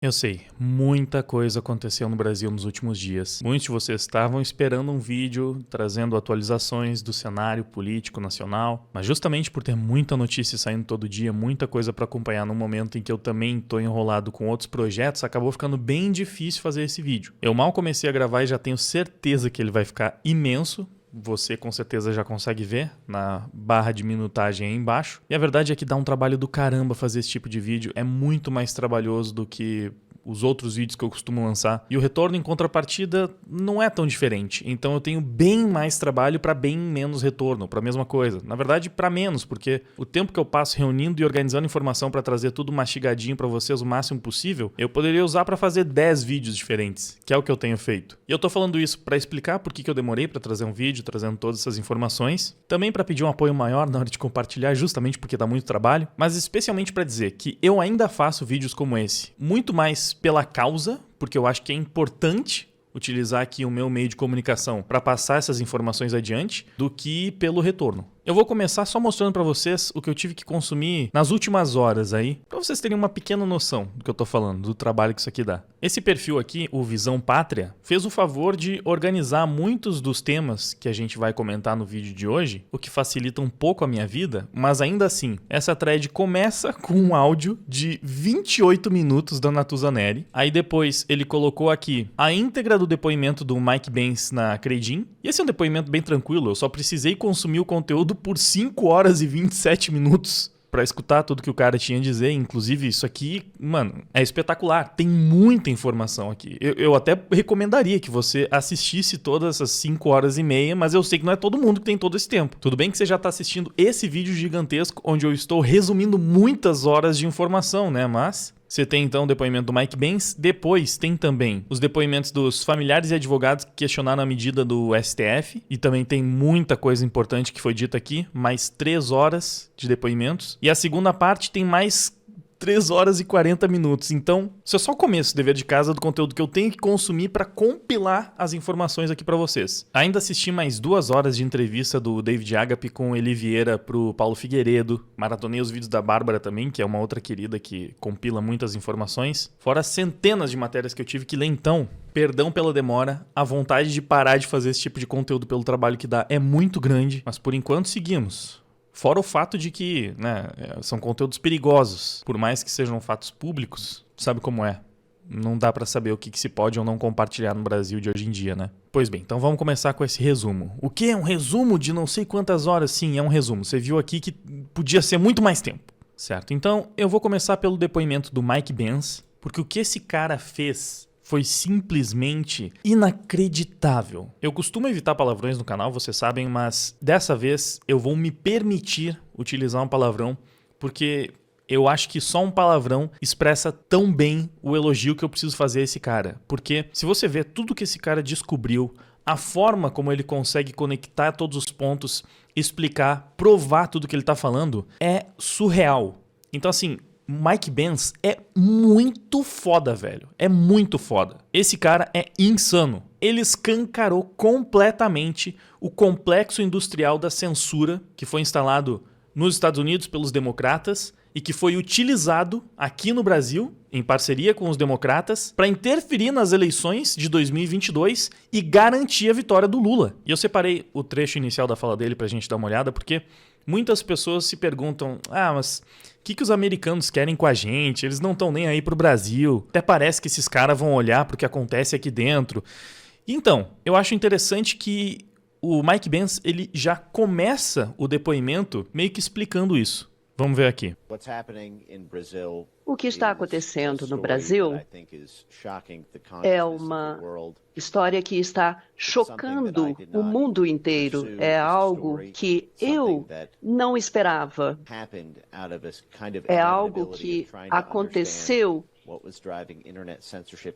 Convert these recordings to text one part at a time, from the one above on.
Eu sei, muita coisa aconteceu no Brasil nos últimos dias. Muitos de vocês estavam esperando um vídeo trazendo atualizações do cenário político nacional, mas justamente por ter muita notícia saindo todo dia, muita coisa para acompanhar no momento em que eu também estou enrolado com outros projetos, acabou ficando bem difícil fazer esse vídeo. Eu mal comecei a gravar e já tenho certeza que ele vai ficar imenso. Você com certeza já consegue ver na barra de minutagem aí embaixo. E a verdade é que dá um trabalho do caramba fazer esse tipo de vídeo. É muito mais trabalhoso do que os outros vídeos que eu costumo lançar. E o retorno em contrapartida não é tão diferente. Então eu tenho bem mais trabalho para bem menos retorno, para a mesma coisa. Na verdade, para menos, porque o tempo que eu passo reunindo e organizando informação para trazer tudo mastigadinho para vocês o máximo possível, eu poderia usar para fazer 10 vídeos diferentes, que é o que eu tenho feito. E eu tô falando isso para explicar por que eu demorei para trazer um vídeo, trazendo todas essas informações. Também para pedir um apoio maior na hora de compartilhar, justamente porque dá muito trabalho. Mas especialmente para dizer que eu ainda faço vídeos como esse. Muito mais pela causa, porque eu acho que é importante utilizar aqui o meu meio de comunicação para passar essas informações adiante, do que pelo retorno. Eu vou começar só mostrando para vocês o que eu tive que consumir nas últimas horas aí, para vocês terem uma pequena noção do que eu tô falando, do trabalho que isso aqui dá. Esse perfil aqui, o Visão Pátria, fez o favor de organizar muitos dos temas que a gente vai comentar no vídeo de hoje, o que facilita um pouco a minha vida, mas ainda assim, essa thread começa com um áudio de 28 minutos da Natuzaneri, aí depois ele colocou aqui a íntegra do depoimento do Mike Benz na Credim, e esse é um depoimento bem tranquilo, eu só precisei consumir o conteúdo por 5 horas e 27 minutos pra escutar tudo que o cara tinha a dizer. Inclusive, isso aqui, mano, é espetacular. Tem muita informação aqui. Eu até recomendaria que você assistisse todas essas 5 horas e meia, mas eu sei que não é todo mundo que tem todo esse tempo. Tudo bem que você já tá assistindo esse vídeo gigantesco, onde eu estou resumindo muitas horas de informação, né? Mas você tem então o depoimento do Mike Benz, depois tem também os depoimentos dos familiares e advogados que questionaram a medida do STF, e também tem muita coisa importante que foi dita aqui, mais 3 horas de depoimentos. E a segunda parte tem mais 3 horas e 40 minutos. Então, isso é só o começo do dever de casa do conteúdo que eu tenho que consumir para compilar as informações aqui para vocês. Ainda assisti mais 2 horas de entrevista do David Agape com Eli Vieira pro Paulo Figueiredo. Maratonei os vídeos da Bárbara também, que é uma outra querida que compila muitas informações. Fora centenas de matérias que eu tive que ler então. Perdão pela demora, a vontade de parar de fazer esse tipo de conteúdo pelo trabalho que dá é muito grande, mas por enquanto seguimos. Fora o fato de que, né, são conteúdos perigosos. Por mais que sejam fatos públicos, sabe como é. Não dá pra saber o que se pode ou não compartilhar no Brasil de hoje em dia, né? Pois bem, então vamos começar com esse resumo. O que é um resumo de não sei quantas horas? Sim, é um resumo. Você viu aqui que podia ser muito mais tempo, certo? Então, eu vou começar pelo depoimento do Mike Benz, porque o que esse cara fez foi simplesmente inacreditável. Eu costumo evitar palavrões no canal, vocês sabem, mas dessa vez eu vou me permitir utilizar um palavrão, porque eu acho que só um palavrão expressa tão bem o elogio que eu preciso fazer a esse cara. Porque se você vê tudo que esse cara descobriu, a forma como ele consegue conectar todos os pontos, explicar, provar tudo que ele tá falando, é surreal. Então assim, Mike Benz é muito foda, velho. É muito foda. Esse cara é insano. Ele escancarou completamente o complexo industrial da censura que foi instalado nos Estados Unidos pelos democratas e que foi utilizado aqui no Brasil, em parceria com os democratas, para interferir nas eleições de 2022 e garantir a vitória do Lula. E eu separei o trecho inicial da fala dele pra gente dar uma olhada, porque muitas pessoas se perguntam, mas o que os americanos querem com a gente? Eles não estão nem aí pro Brasil. Até parece que esses caras vão olhar pro que acontece aqui dentro. Então, eu acho interessante que o Mike Benz, ele já começa o depoimento meio que explicando isso. Vamos ver aqui. O que está acontecendo no Brasil é uma história que está chocando o mundo inteiro. É algo que eu não esperava. É algo que aconteceu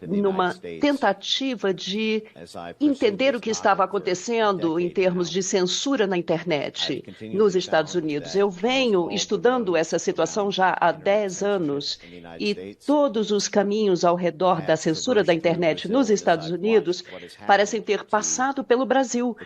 numa tentativa de entender o que estava acontecendo em termos de censura na internet nos Estados Unidos. Eu venho estudando essa situação já há 10 anos e todos os caminhos ao redor da censura da internet nos Estados Unidos parecem ter passado pelo Brasil.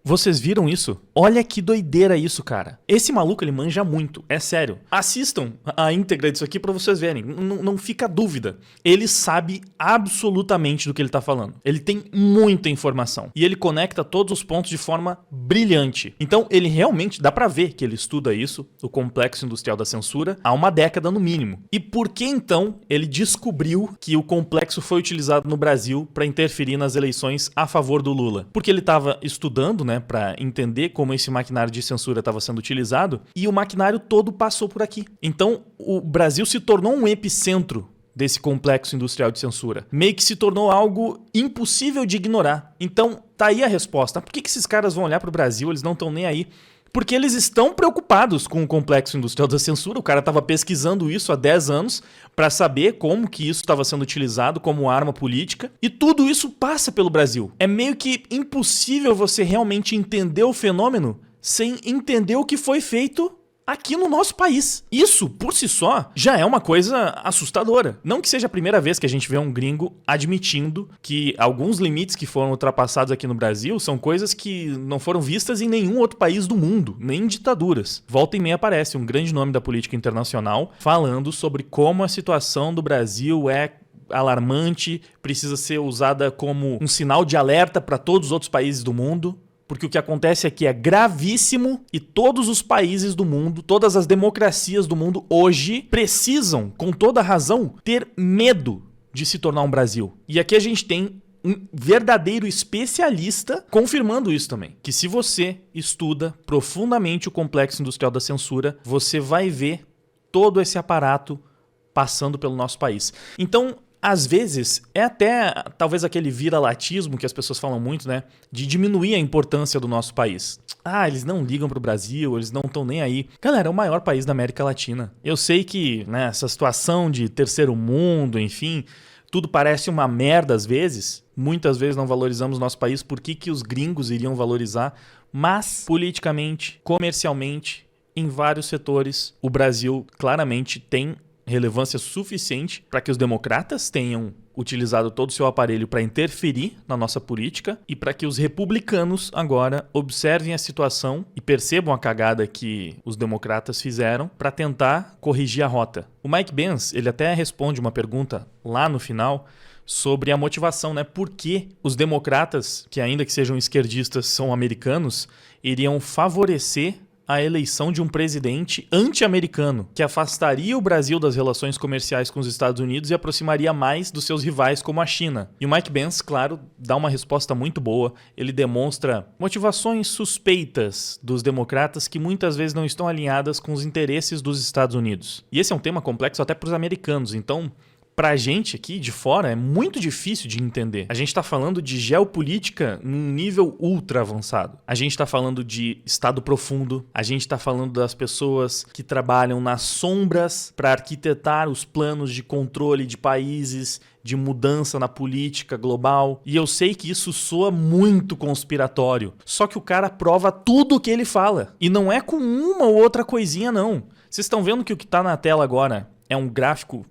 Vocês viram isso? Olha que doideira isso, cara. Esse maluco, ele manja muito, é sério. Assistam a íntegra disso aqui pra vocês verem. Não fica dúvida. Ele sabe absolutamente do que ele tá falando. Ele tem muita informação. E ele conecta todos os pontos de forma brilhante. Então, ele realmente, dá pra ver que ele estuda isso, o complexo industrial da censura, há uma década no mínimo. E por que então ele descobriu que o complexo foi utilizado no Brasil pra interferir nas eleições a favor do Lula? Porque ele tava estudando, né, para entender como esse maquinário de censura estava sendo utilizado, e o maquinário todo passou por aqui. Então, o Brasil se tornou um epicentro desse complexo industrial de censura. Meio que se tornou algo impossível de ignorar. Então, tá aí a resposta. Por que esses caras vão olhar para o Brasil? Eles não estão nem aí. Porque eles estão preocupados com o complexo industrial da censura. O cara estava pesquisando isso há 10 anos para saber como que isso estava sendo utilizado como arma política. E tudo isso passa pelo Brasil. É meio que impossível você realmente entender o fenômeno sem entender o que foi feito aqui no nosso país. Isso, por si só, já é uma coisa assustadora. Não que seja a primeira vez que a gente vê um gringo admitindo que alguns limites que foram ultrapassados aqui no Brasil são coisas que não foram vistas em nenhum outro país do mundo, nem em ditaduras. Volta e meia aparece um grande nome da política internacional falando sobre como a situação do Brasil é alarmante, precisa ser usada como um sinal de alerta para todos os outros países do mundo. Porque o que acontece aqui é gravíssimo e todos os países do mundo, todas as democracias do mundo hoje precisam, com toda razão, ter medo de se tornar um Brasil. E aqui a gente tem um verdadeiro especialista confirmando isso também. Que se você estuda profundamente o complexo industrial da censura, você vai ver todo esse aparato passando pelo nosso país. Então, às vezes, é até talvez aquele vira-latismo que as pessoas falam muito, né? De diminuir a importância do nosso país. Ah, eles não ligam pro Brasil, eles não estão nem aí. Galera, é o maior país da América Latina. Eu sei que, né, essa situação de terceiro mundo, enfim, tudo parece uma merda às vezes. Muitas vezes não valorizamos nosso país. Por que os gringos iriam valorizar? Mas, politicamente, comercialmente, em vários setores, o Brasil claramente tem relevância suficiente para que os democratas tenham utilizado todo o seu aparelho para interferir na nossa política e para que os republicanos agora observem a situação e percebam a cagada que os democratas fizeram para tentar corrigir a rota. O Mike Pence, ele até responde uma pergunta lá no final sobre a motivação, né? Por que os democratas, que ainda que sejam esquerdistas, são americanos, iriam favorecer a eleição de um presidente anti-americano, que afastaria o Brasil das relações comerciais com os Estados Unidos e aproximaria mais dos seus rivais como a China. E o Mike Pence, claro, dá uma resposta muito boa. Ele demonstra motivações suspeitas dos democratas que muitas vezes não estão alinhadas com os interesses dos Estados Unidos. E esse é um tema complexo até para os americanos, então pra gente aqui de fora é muito difícil de entender. A gente tá falando de geopolítica num nível ultra avançado. A gente tá falando de estado profundo. A gente tá falando das pessoas que trabalham nas sombras para arquitetar os planos de controle de países, de mudança na política global. E eu sei que isso soa muito conspiratório. Só que o cara prova tudo o que ele fala. E não é com uma ou outra coisinha, não. Vocês estão vendo que o que tá na tela agora é um gráfico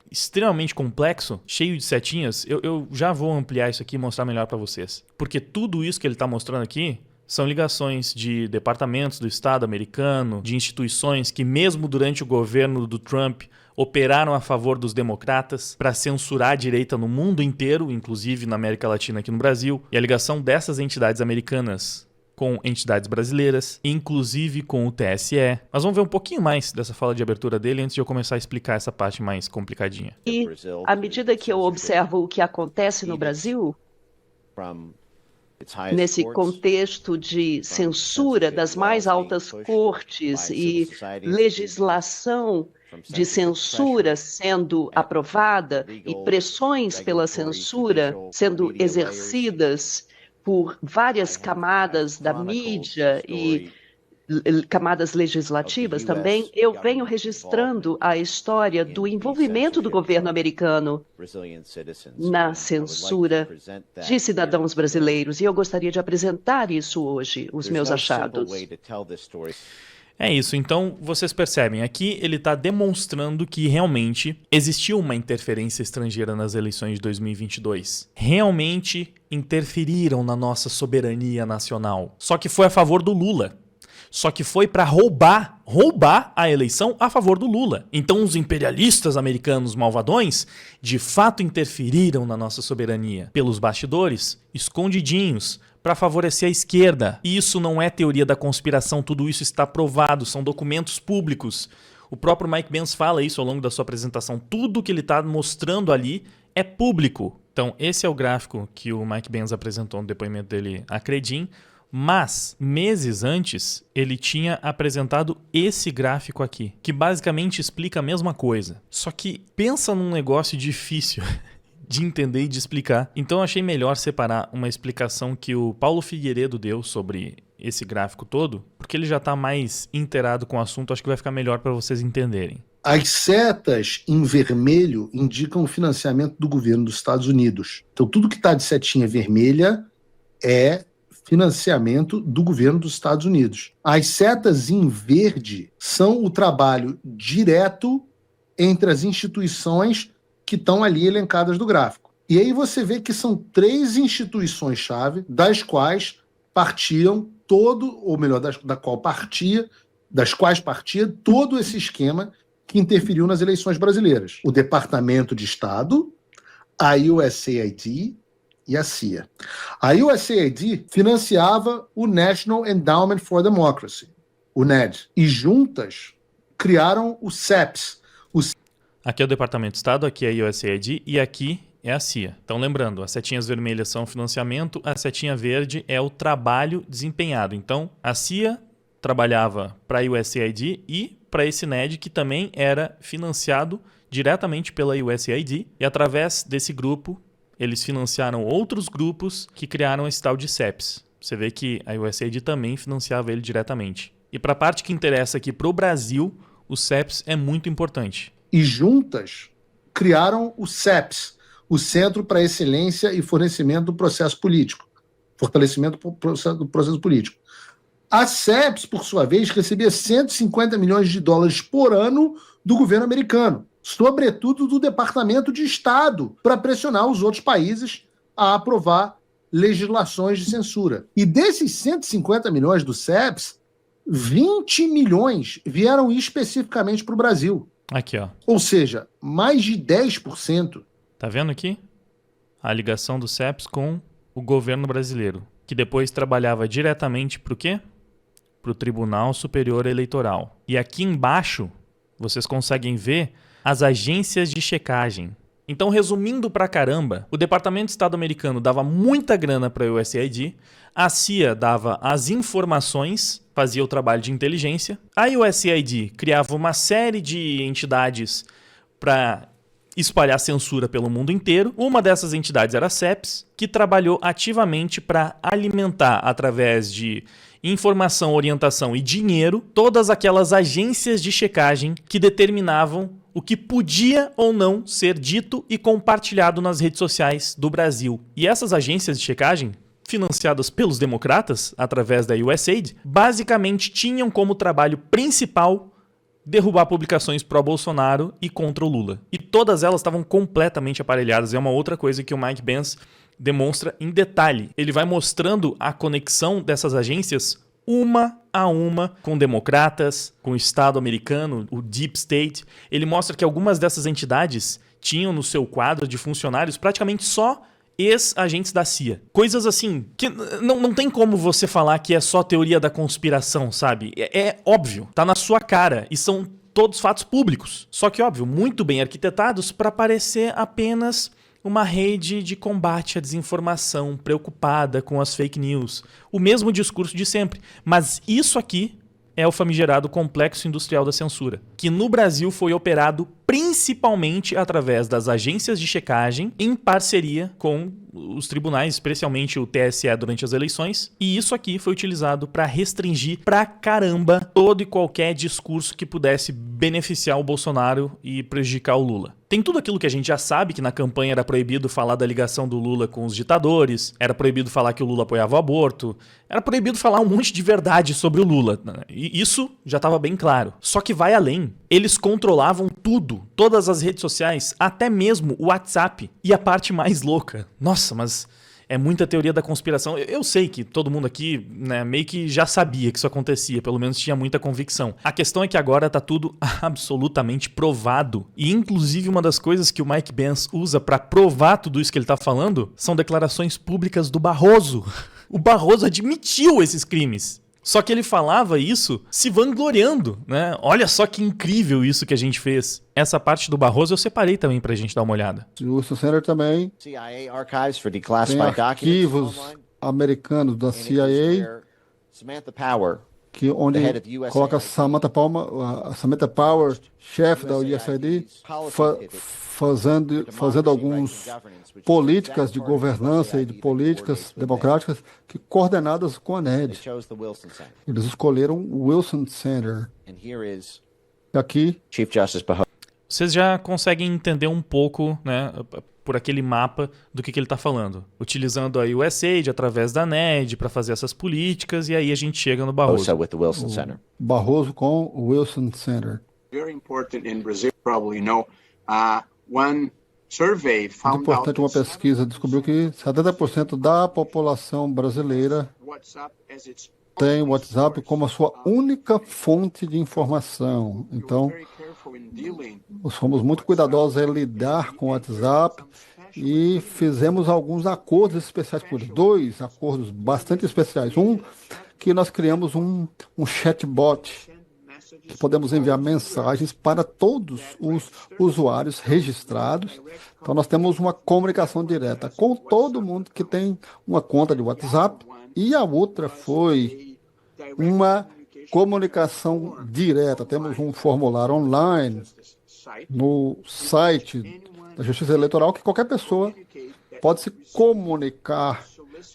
extremamente complexo, cheio de setinhas. Eu já vou ampliar isso aqui e mostrar melhor para vocês. Porque tudo isso que ele está mostrando aqui são ligações de departamentos do Estado americano, de instituições que mesmo durante o governo do Trump operaram a favor dos democratas para censurar a direita no mundo inteiro, inclusive na América Latina aqui no Brasil. E a ligação dessas entidades americanas com entidades brasileiras, inclusive com o TSE. Mas vamos ver um pouquinho mais dessa fala de abertura dele antes de eu começar a explicar essa parte mais complicadinha. E à medida que eu observo o que acontece no Brasil, nesse contexto de censura das mais altas cortes e legislação de censura sendo aprovada e pressões pela censura sendo exercidas por várias camadas da mídia e camadas legislativas também, eu venho registrando a história do envolvimento do governo americano na censura de cidadãos brasileiros. E eu gostaria de apresentar isso hoje, os meus achados. É isso, então vocês percebem, aqui ele está demonstrando que realmente existiu uma interferência estrangeira nas eleições de 2022. Realmente interferiram na nossa soberania nacional. Só que foi a favor do Lula. Só que foi para roubar a eleição a favor do Lula. Então os imperialistas americanos malvadões de fato interferiram na nossa soberania pelos bastidores, escondidinhos, para favorecer a esquerda. Isso não é teoria da conspiração, tudo isso está provado, são documentos públicos. O próprio Mike Pence fala isso ao longo da sua apresentação. Tudo que ele está mostrando ali é público. Então esse é o gráfico que o Mike Pence apresentou no depoimento dele a Credim. Mas, meses antes, ele tinha apresentado esse gráfico aqui, que basicamente explica a mesma coisa. Só que pensa num negócio difícil de entender e de explicar. Então eu achei melhor separar uma explicação que o Paulo Figueiredo deu sobre esse gráfico todo, porque ele já está mais inteirado com o assunto, acho que vai ficar melhor para vocês entenderem. As setas em vermelho indicam o financiamento do governo dos Estados Unidos. Então tudo que está de setinha vermelha é financiamento do governo dos Estados Unidos. As setas em verde são o trabalho direto entre as instituições que estão ali elencadas do gráfico. E aí você vê que são 3 instituições-chave, das quais partiam todo, ou melhor, das quais partia todo esse esquema que interferiu nas eleições brasileiras. O Departamento de Estado, a USAID e a CIA. A USAID financiava o National Endowment for Democracy, o NED, e juntas criaram o CEPS. Aqui é o Departamento de Estado, aqui é a USAID e aqui é a CIA. Então lembrando, as setinhas vermelhas são o financiamento, a setinha verde é o trabalho desempenhado. Então a CIA trabalhava para a USAID e para esse NED, que também era financiado diretamente pela USAID, e através desse grupo eles financiaram outros grupos que criaram esse tal de CEPS. Você vê que a USAID também financiava ele diretamente. E para a parte que interessa aqui para o Brasil, o CEPS é muito importante. E juntas criaram o CEPS, o Centro para Excelência e Fornecimento do Processo Político. Fortalecimento do processo político. A CEPS, por sua vez, recebia 150 milhões de dólares por ano do governo americano, sobretudo do Departamento de Estado, para pressionar os outros países a aprovar legislações de censura. E desses 150 milhões do CEPS, 20 milhões vieram especificamente para o Brasil. Aqui, ó. Ou seja, mais de 10%. Tá vendo aqui? A ligação do CEPS com o governo brasileiro, que depois trabalhava diretamente para o quê? Para o Tribunal Superior Eleitoral. E aqui embaixo, vocês conseguem ver as agências de checagem. Então, resumindo pra caramba, o Departamento de Estado americano dava muita grana para a USAID, a CIA dava as informações, fazia o trabalho de inteligência, a USAID criava uma série de entidades para espalhar censura pelo mundo inteiro. Uma dessas entidades era a CEPS, que trabalhou ativamente para alimentar, através de informação, orientação e dinheiro, todas aquelas agências de checagem que determinavam o que podia ou não ser dito e compartilhado nas redes sociais do Brasil. E essas agências de checagem, financiadas pelos democratas, através da USAID, basicamente tinham como trabalho principal derrubar publicações pró-Bolsonaro e contra o Lula. E todas elas estavam completamente aparelhadas. É uma outra coisa que o Mike Pence demonstra em detalhe. Ele vai mostrando a conexão dessas agências uma a uma com democratas, com o Estado americano, o Deep State. Ele mostra que algumas dessas entidades tinham no seu quadro de funcionários praticamente só ex-agentes da CIA. Coisas assim, que não tem como você falar que é só teoria da conspiração, sabe? É óbvio, tá na sua cara e são todos fatos públicos. Só que, óbvio, muito bem arquitetados para parecer apenas uma rede de combate à desinformação preocupada com as fake news. O mesmo discurso de sempre. Mas isso aqui é o famigerado complexo industrial da censura, que no Brasil foi operado principalmente através das agências de checagem em parceria com os tribunais, especialmente o TSE durante as eleições, e isso aqui foi utilizado para restringir pra caramba todo e qualquer discurso que pudesse beneficiar o Bolsonaro e prejudicar o Lula. Tem tudo aquilo que a gente já sabe, que na campanha era proibido falar da ligação do Lula com os ditadores, era proibido falar que o Lula apoiava o aborto, era proibido falar um monte de verdade sobre o Lula. E isso já estava bem claro. Só que vai além. Eles controlavam tudo, todas as redes sociais, até mesmo o WhatsApp. E a parte mais louca, nossa, mas é muita teoria da conspiração. Eu sei que todo mundo aqui, né, meio que já sabia que isso acontecia, pelo menos tinha muita convicção. A questão é que agora tá tudo absolutamente provado. E inclusive uma das coisas que o Mike Pence usa para provar tudo isso que ele tá falando são declarações públicas do Barroso. O Barroso admitiu esses crimes. Só que ele falava isso se vangloriando, né? Olha só que incrível isso que a gente fez. Essa parte do Barroso eu separei também pra gente dar uma olhada. O Wilson Center também tem arquivos americanos da CIA, que onde coloca Samantha Power, chefe da USAID, fazendo algumas políticas de governança e de políticas democráticas que coordenadas com a NED. Eles escolheram o Wilson Center. E aqui, vocês já conseguem entender um pouco, né, por aquele mapa do que ele está falando. Utilizando a USAID através da NED para fazer essas políticas, e aí a gente chega no Barroso. Barroso com o Wilson Center. Very important in Brazil, probably you know, one survey Muito found importante, uma pesquisa descobriu que 70% da população brasileira tem o WhatsApp como a sua única fonte de informação. Então, nós fomos muito cuidadosos em lidar com o WhatsApp e fizemos alguns acordos especiais por ele. 2 acordos bastante especiais. Um, que nós criamos um chatbot, que podemos enviar mensagens para todos os usuários registrados. Então, nós temos uma comunicação direta com todo mundo que tem uma conta de WhatsApp. E a outra foi uma comunicação direta. Temos um formulário online no site da Justiça Eleitoral que qualquer pessoa pode se comunicar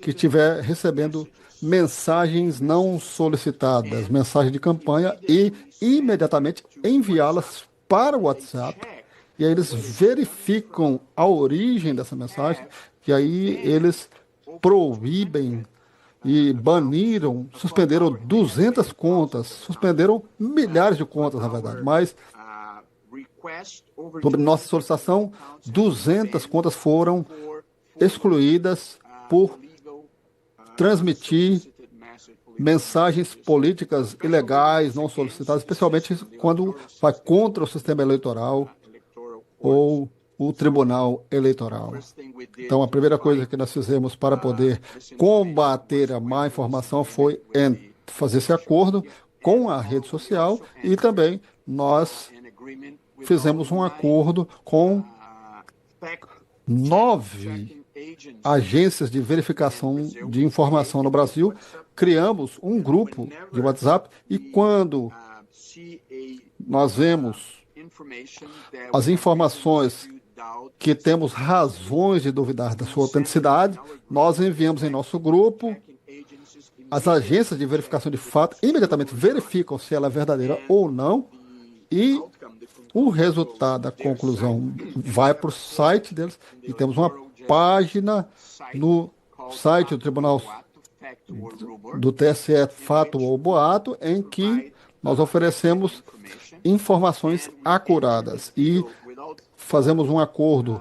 que estiver recebendo mensagens não solicitadas, mensagens de campanha, e imediatamente enviá-las para o WhatsApp. E aí eles verificam a origem dessa mensagem, e aí eles proíbem e baniram, suspenderam 200 contas, suspenderam milhares de contas, na verdade, mas sobre nossa solicitação, 200 contas foram excluídas por transmitir mensagens políticas ilegais, não solicitadas, especialmente quando vai contra o sistema eleitoral ou o Tribunal Eleitoral. Então, a primeira coisa que nós fizemos para poder combater a má informação foi fazer esse acordo com a rede social, e também nós fizemos um acordo com 9 agências de verificação de informação no Brasil. Criamos um grupo de WhatsApp, e quando nós vemos as informações que temos razões de duvidar da sua autenticidade, nós enviamos em nosso grupo. As agências de verificação de fato imediatamente verificam se ela é verdadeira ou não, e o resultado, a conclusão, vai para o site deles, e temos uma página no site do Tribunal do TSE, Fato ou Boato, em que nós oferecemos informações acuradas e fazemos um acordo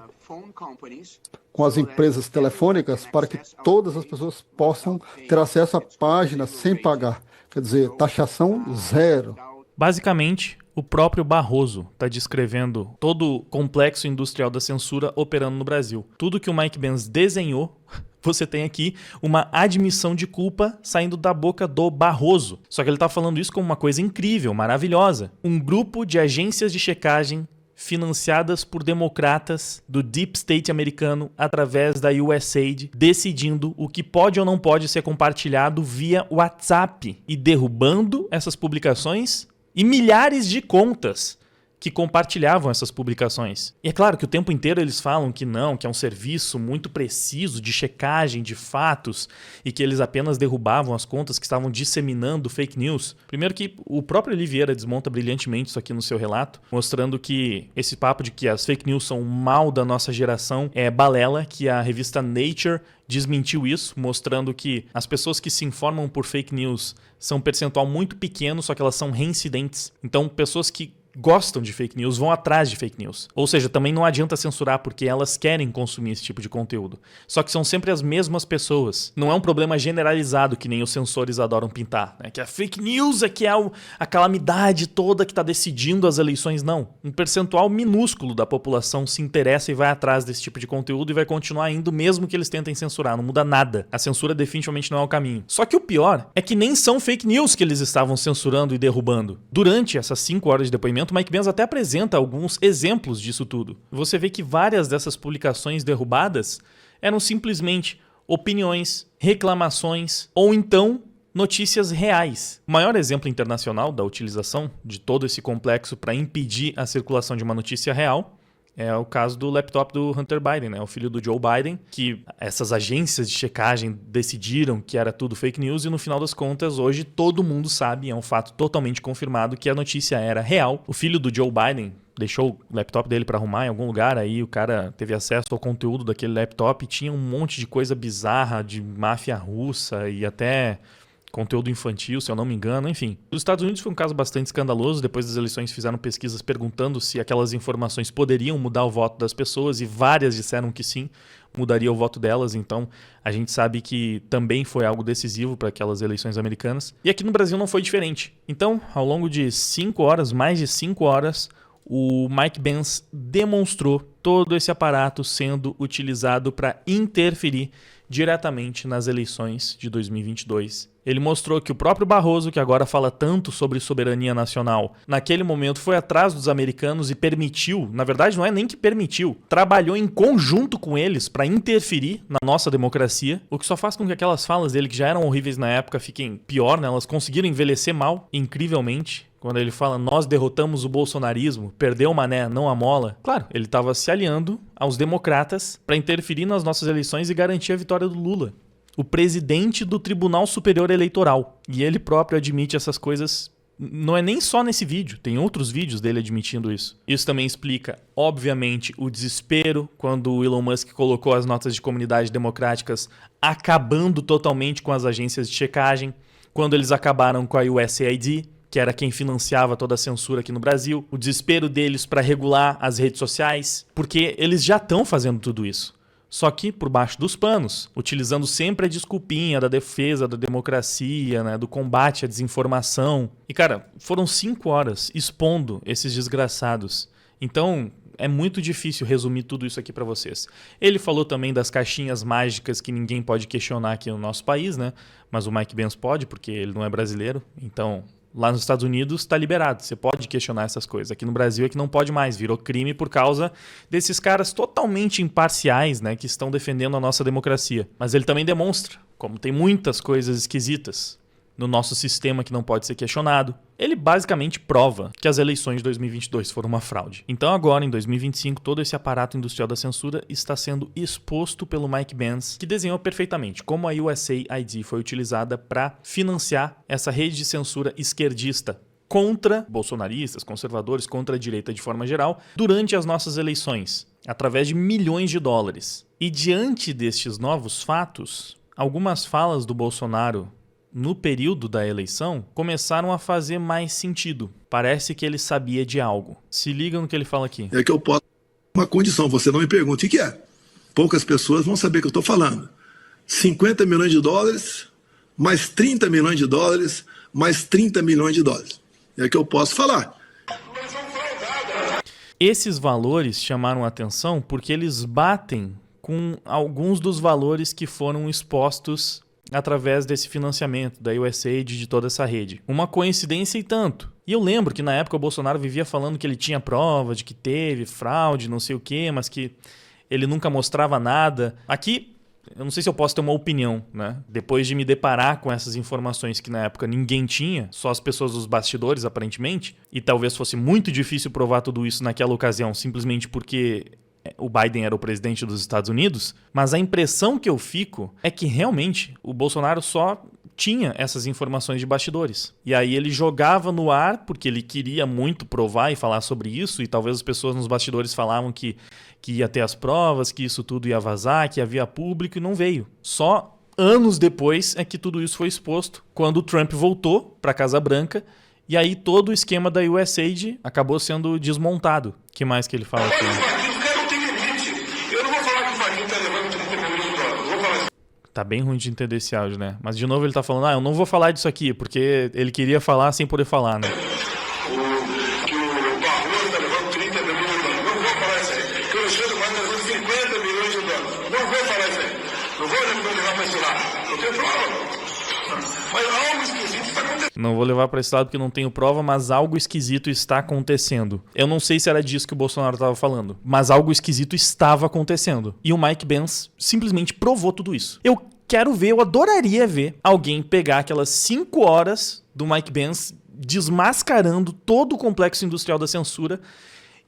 com as empresas telefônicas para que todas as pessoas possam ter acesso à página sem pagar. Quer dizer, taxação zero. Basicamente, o próprio Barroso está descrevendo todo o complexo industrial da censura operando no Brasil. Tudo que o Mike Pence desenhou, você tem aqui uma admissão de culpa saindo da boca do Barroso. Só que ele está falando isso como uma coisa incrível, maravilhosa. Um grupo de agências de checagem financiadas por democratas do Deep State americano através da USAID, decidindo o que pode ou não pode ser compartilhado via WhatsApp e derrubando essas publicações e milhares de contas que compartilhavam essas publicações. E é claro que o tempo inteiro eles falam que não, que é um serviço muito preciso de checagem de fatos e que eles apenas derrubavam as contas que estavam disseminando fake news. Primeiro que o próprio Oliveira desmonta brilhantemente isso aqui no seu relato, mostrando que esse papo de que as fake news são o mal da nossa geração é balela, que a revista Nature desmentiu isso, mostrando que as pessoas que se informam por fake news são um percentual muito pequeno, só que elas são reincidentes. Então, pessoas que gostam de fake news vão atrás de fake news. Ou seja, também não adianta censurar porque elas querem consumir esse tipo de conteúdo. Só que são sempre as mesmas pessoas. Não é um problema generalizado que nem os censores adoram pintar, né? Que a fake news é que é a calamidade toda que está decidindo as eleições. Não. Um percentual minúsculo da população se interessa e vai atrás desse tipo de conteúdo e vai continuar indo mesmo que eles tentem censurar. Não muda nada. A censura definitivamente não é o caminho. Só que o pior é que nem são fake news que eles estavam censurando e derrubando. Durante essas 5 horas de depoimento, Mike Benz até apresenta alguns exemplos disso tudo. Você vê que várias dessas publicações derrubadas eram simplesmente opiniões, reclamações ou então notícias reais. O maior exemplo internacional da utilização de todo esse complexo para impedir a circulação de uma notícia real é o caso do laptop do Hunter Biden, né? O filho do Joe Biden, que essas agências de checagem decidiram que era tudo fake news e no final das contas hoje todo mundo sabe, é um fato totalmente confirmado que a notícia era real. O filho do Joe Biden deixou o laptop dele para arrumar em algum lugar, aí o cara teve acesso ao conteúdo daquele laptop e tinha um monte de coisa bizarra de máfia russa e até conteúdo infantil, se eu não me engano, enfim. Nos Estados Unidos foi um caso bastante escandaloso. Depois das eleições fizeram pesquisas perguntando se aquelas informações poderiam mudar o voto das pessoas e várias disseram que sim, mudaria o voto delas. Então a gente sabe que também foi algo decisivo para aquelas eleições americanas. E aqui no Brasil não foi diferente. Então, ao longo de 5 horas, mais de 5 horas, o Mike Benz demonstrou todo esse aparato sendo utilizado para interferir diretamente nas eleições de 2022. Ele mostrou que o próprio Barroso, que agora fala tanto sobre soberania nacional, naquele momento foi atrás dos americanos e permitiu, na verdade não é nem que permitiu, trabalhou em conjunto com eles para interferir na nossa democracia, o que só faz com que aquelas falas dele que já eram horríveis na época fiquem pior, né? Elas conseguiram envelhecer mal, incrivelmente. Quando ele fala, nós derrotamos o bolsonarismo, perdeu o mané, não a mola. Claro, ele estava se aliando aos democratas para interferir nas nossas eleições e garantir a vitória do Lula, o presidente do Tribunal Superior Eleitoral. E ele próprio admite essas coisas, não é nem só nesse vídeo, tem outros vídeos dele admitindo isso. Isso também explica, obviamente, o desespero quando o Elon Musk colocou as notas de comunidade democráticas acabando totalmente com as agências de checagem, quando eles acabaram com a USAID, que era quem financiava toda a censura aqui no Brasil, o desespero deles para regular as redes sociais, porque eles já estão fazendo tudo isso. Só que por baixo dos panos, utilizando sempre a desculpinha da defesa da democracia, né, do combate à desinformação. E cara, foram 5 horas expondo esses desgraçados. Então é muito difícil resumir tudo isso aqui para vocês. Ele falou também das caixinhas mágicas que ninguém pode questionar aqui no nosso país, né? Mas o Mike Benz pode, porque ele não é brasileiro. Então lá nos Estados Unidos está liberado, você pode questionar essas coisas. Aqui no Brasil é que não pode mais, virou crime por causa desses caras totalmente imparciais, né, que estão defendendo a nossa democracia. Mas ele também demonstra, como tem muitas coisas esquisitas no nosso sistema que não pode ser questionado, ele basicamente prova que as eleições de 2022 foram uma fraude. Então agora, em 2025, todo esse aparato industrial da censura está sendo exposto pelo Mike Benz, que desenhou perfeitamente como a USAID foi utilizada para financiar essa rede de censura esquerdista contra bolsonaristas, conservadores, contra a direita de forma geral, durante as nossas eleições, através de milhões de dólares. E diante destes novos fatos, algumas falas do Bolsonaro no período da eleição, começaram a fazer mais sentido. Parece que ele sabia de algo. Se liga no que ele fala aqui. É que eu posso... Uma condição, você não me pergunte o que é. Poucas pessoas vão saber o que eu estou falando. 50 milhões de dólares, mais 30 milhões de dólares, mais 30 milhões de dólares. É que eu posso falar. Esses valores chamaram a atenção porque eles batem com alguns dos valores que foram expostos através desse financiamento da USAID, de toda essa rede. Uma coincidência e tanto. E eu lembro que na época o Bolsonaro vivia falando que ele tinha prova de que teve fraude, não sei o quê, mas que ele nunca mostrava nada. Aqui eu não sei se eu posso ter uma opinião, né? Depois de me deparar com essas informações que na época ninguém tinha, só as pessoas dos bastidores, aparentemente, e talvez fosse muito difícil provar tudo isso naquela ocasião, simplesmente porque o Biden era o presidente dos Estados Unidos, mas a impressão que eu fico é que realmente o Bolsonaro só tinha essas informações de bastidores. E aí ele jogava no ar, porque ele queria muito provar e falar sobre isso, e talvez as pessoas nos bastidores falavam que ia ter as provas, que isso tudo ia vazar, que havia público, e não veio. Só anos depois é que tudo isso foi exposto, quando o Trump voltou para a Casa Branca, e aí todo o esquema da USAID acabou sendo desmontado. O que mais que ele fala aqui? Tá bem ruim de entender esse áudio, né? Mas de novo ele tá falando, eu não vou falar disso aqui, porque ele queria falar sem poder falar, né? Que o Barroso tá levando 30 milhões de dólares. Não vou falar isso aí. Que o Alexandre vai levando 50 milhões de dólares. Não vou falar isso aí. Não vou levar pra esse lado. Não tenho prova. Mas algo esquisito está acontecendo. Não vou levar pra esse lado porque não tenho prova, mas algo esquisito está acontecendo. Eu não sei se era disso que o Bolsonaro estava falando, mas algo esquisito estava acontecendo. E o Mike Pence simplesmente provou tudo isso. Eu quero ver, eu adoraria ver alguém pegar aquelas 5 horas do Mike Pence desmascarando todo o complexo industrial da censura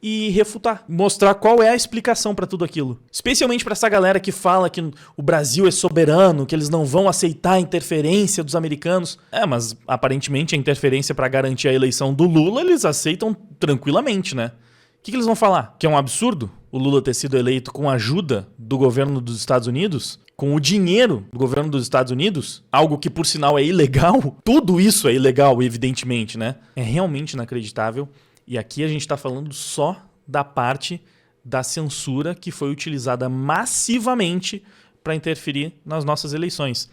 e refutar, mostrar qual é a explicação para tudo aquilo. Especialmente para essa galera que fala que o Brasil é soberano, que eles não vão aceitar a interferência dos americanos. Mas aparentemente a interferência para garantir a eleição do Lula eles aceitam tranquilamente, né? O que eles vão falar? Que é um absurdo o Lula ter sido eleito com a ajuda do governo dos Estados Unidos? Com o dinheiro do governo dos Estados Unidos? Algo que, por sinal, é ilegal? Tudo isso é ilegal, evidentemente, né? É realmente inacreditável. E aqui a gente está falando só da parte da censura que foi utilizada massivamente para interferir nas nossas eleições.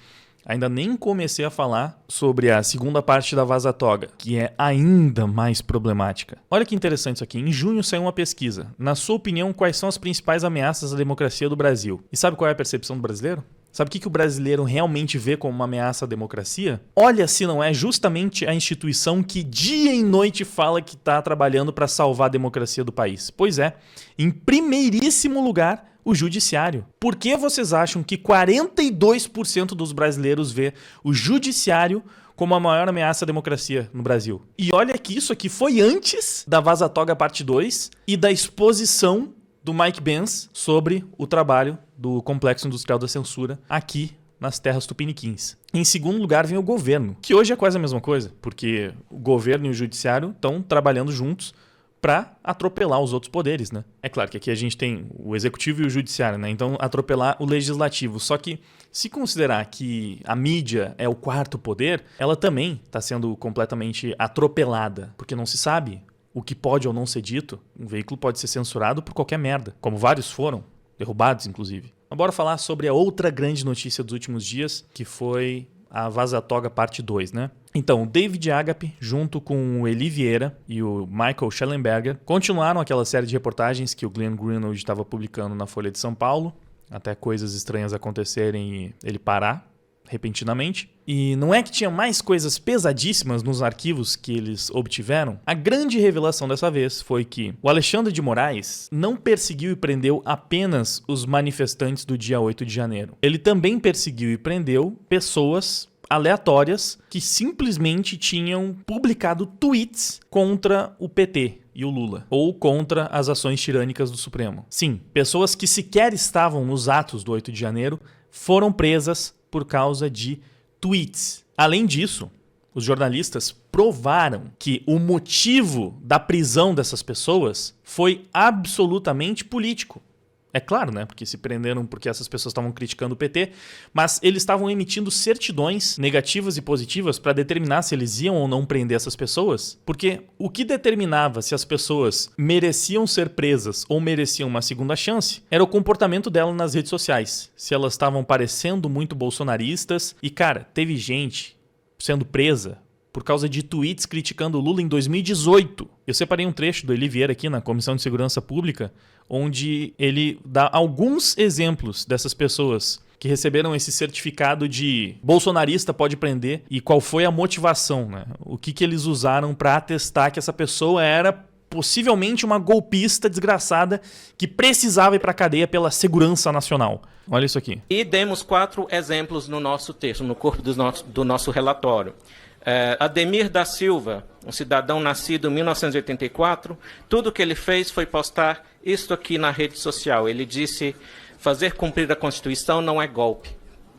Ainda nem comecei a falar sobre a segunda parte da Vaza Toga, que é ainda mais problemática. Olha que interessante isso aqui. Em junho saiu uma pesquisa. Na sua opinião, quais são as principais ameaças à democracia do Brasil? E sabe qual é a percepção do brasileiro? Sabe o que o brasileiro realmente vê como uma ameaça à democracia? Olha se não é justamente a instituição que dia e noite fala que está trabalhando para salvar a democracia do país. Pois é, em primeiríssimo lugar, o judiciário. Por que vocês acham que 42% dos brasileiros vê o judiciário como a maior ameaça à democracia no Brasil? E olha que isso aqui foi antes da Vaza Toga parte 2 e da exposição do Mike Pence sobre o trabalho do Complexo Industrial da Censura aqui nas terras tupiniquins. Em segundo lugar vem o governo, que hoje é quase a mesma coisa, porque o governo e o judiciário estão trabalhando juntos para atropelar os outros poderes, né? É claro que aqui a gente tem o executivo e o judiciário, né? Então atropelar o legislativo. Só que se considerar que a mídia é o quarto poder, ela também está sendo completamente atropelada, porque não se sabe o que pode ou não ser dito. Um veículo pode ser censurado por qualquer merda, como vários foram, derrubados inclusive. Mas bora falar sobre a outra grande notícia dos últimos dias, que foi a Vaza Toga parte 2, né? Então, o David Agape, junto com o Eli Vieira e o Michael Schellenberger, continuaram aquela série de reportagens que o Glenn Greenwald estava publicando na Folha de São Paulo, até coisas estranhas acontecerem e ele parar repentinamente. E não é que tinha mais coisas pesadíssimas nos arquivos que eles obtiveram? A grande revelação dessa vez foi que o Alexandre de Moraes não perseguiu e prendeu apenas os manifestantes do dia 8 de janeiro. Ele também perseguiu e prendeu pessoas aleatórias que simplesmente tinham publicado tweets contra o PT e o Lula, ou contra as ações tirânicas do Supremo. Sim, pessoas que sequer estavam nos atos do 8 de janeiro foram presas por causa de tweets. Além disso, os jornalistas provaram que o motivo da prisão dessas pessoas foi absolutamente político. É claro, né? Porque se prenderam porque essas pessoas estavam criticando o PT, mas eles estavam emitindo certidões negativas e positivas para determinar se eles iam ou não prender essas pessoas, porque o que determinava se as pessoas mereciam ser presas ou mereciam uma segunda chance era o comportamento delas nas redes sociais. Se elas estavam parecendo muito bolsonaristas, e cara, teve gente sendo presa por causa de tweets criticando o Lula em 2018. Eu separei um trecho do Eli Vieira aqui na Comissão de Segurança Pública, onde ele dá alguns exemplos dessas pessoas que receberam esse certificado de bolsonarista pode prender e qual foi a motivação, né? O que eles usaram para atestar que essa pessoa era possivelmente uma golpista desgraçada que precisava ir para a cadeia pela segurança nacional. Olha isso aqui. E demos 4 exemplos no nosso texto, no corpo do nosso relatório. Ademir da Silva, um cidadão nascido em 1984, tudo que ele fez foi postar isto aqui na rede social. Ele disse: fazer cumprir a Constituição não é golpe.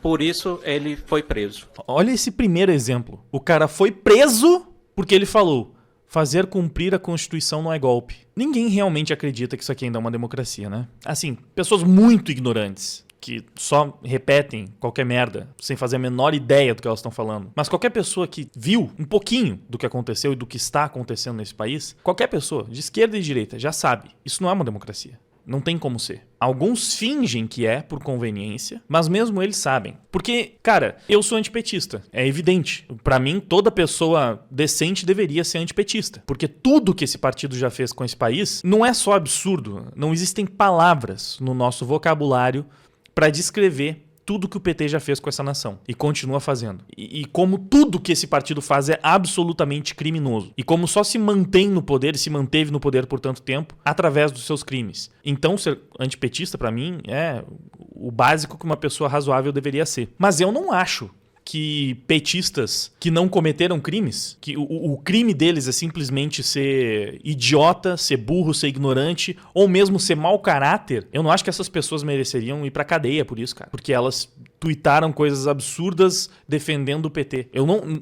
Por isso, ele foi preso. Olha esse primeiro exemplo. O cara foi preso porque ele falou: fazer cumprir a Constituição não é golpe. Ninguém realmente acredita que isso aqui ainda é uma democracia, né? Assim, pessoas muito ignorantes, que só repetem qualquer merda, sem fazer a menor ideia do que elas estão falando. Mas qualquer pessoa que viu um pouquinho do que aconteceu e do que está acontecendo nesse país, qualquer pessoa, de esquerda e de direita, já sabe. Isso não é uma democracia. Não tem como ser. Alguns fingem que é por conveniência, mas mesmo eles sabem. Porque, cara, eu sou antipetista. É evidente. Pra mim, toda pessoa decente deveria ser antipetista. Porque tudo que esse partido já fez com esse país não é só absurdo. Não existem palavras no nosso vocabulário para descrever tudo que o PT já fez com essa nação e continua fazendo. E como tudo que esse partido faz é absolutamente criminoso. E como só se mantém no poder e se manteve no poder por tanto tempo através dos seus crimes. Então, ser antipetista, para mim, é o básico que uma pessoa razoável deveria ser. Mas eu não acho que petistas que não cometeram crimes, que o crime deles é simplesmente ser idiota, ser burro, ser ignorante, ou mesmo ser mau caráter, eu não acho que essas pessoas mereceriam ir pra cadeia por isso, cara. Porque elas tuitaram coisas absurdas defendendo o PT.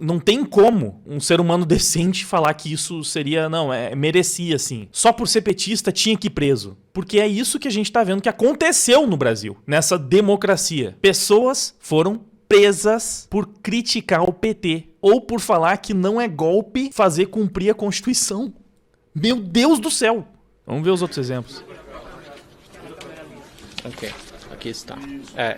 Não tem como um ser humano decente falar que isso seria, merecia sim. Só por ser petista tinha que ir preso. Porque é isso que a gente tá vendo que aconteceu no Brasil, nessa democracia. Pessoas foram presas por criticar o PT ou por falar que não é golpe fazer cumprir a Constituição. Meu Deus do céu! Vamos ver os outros exemplos. Ok, aqui está.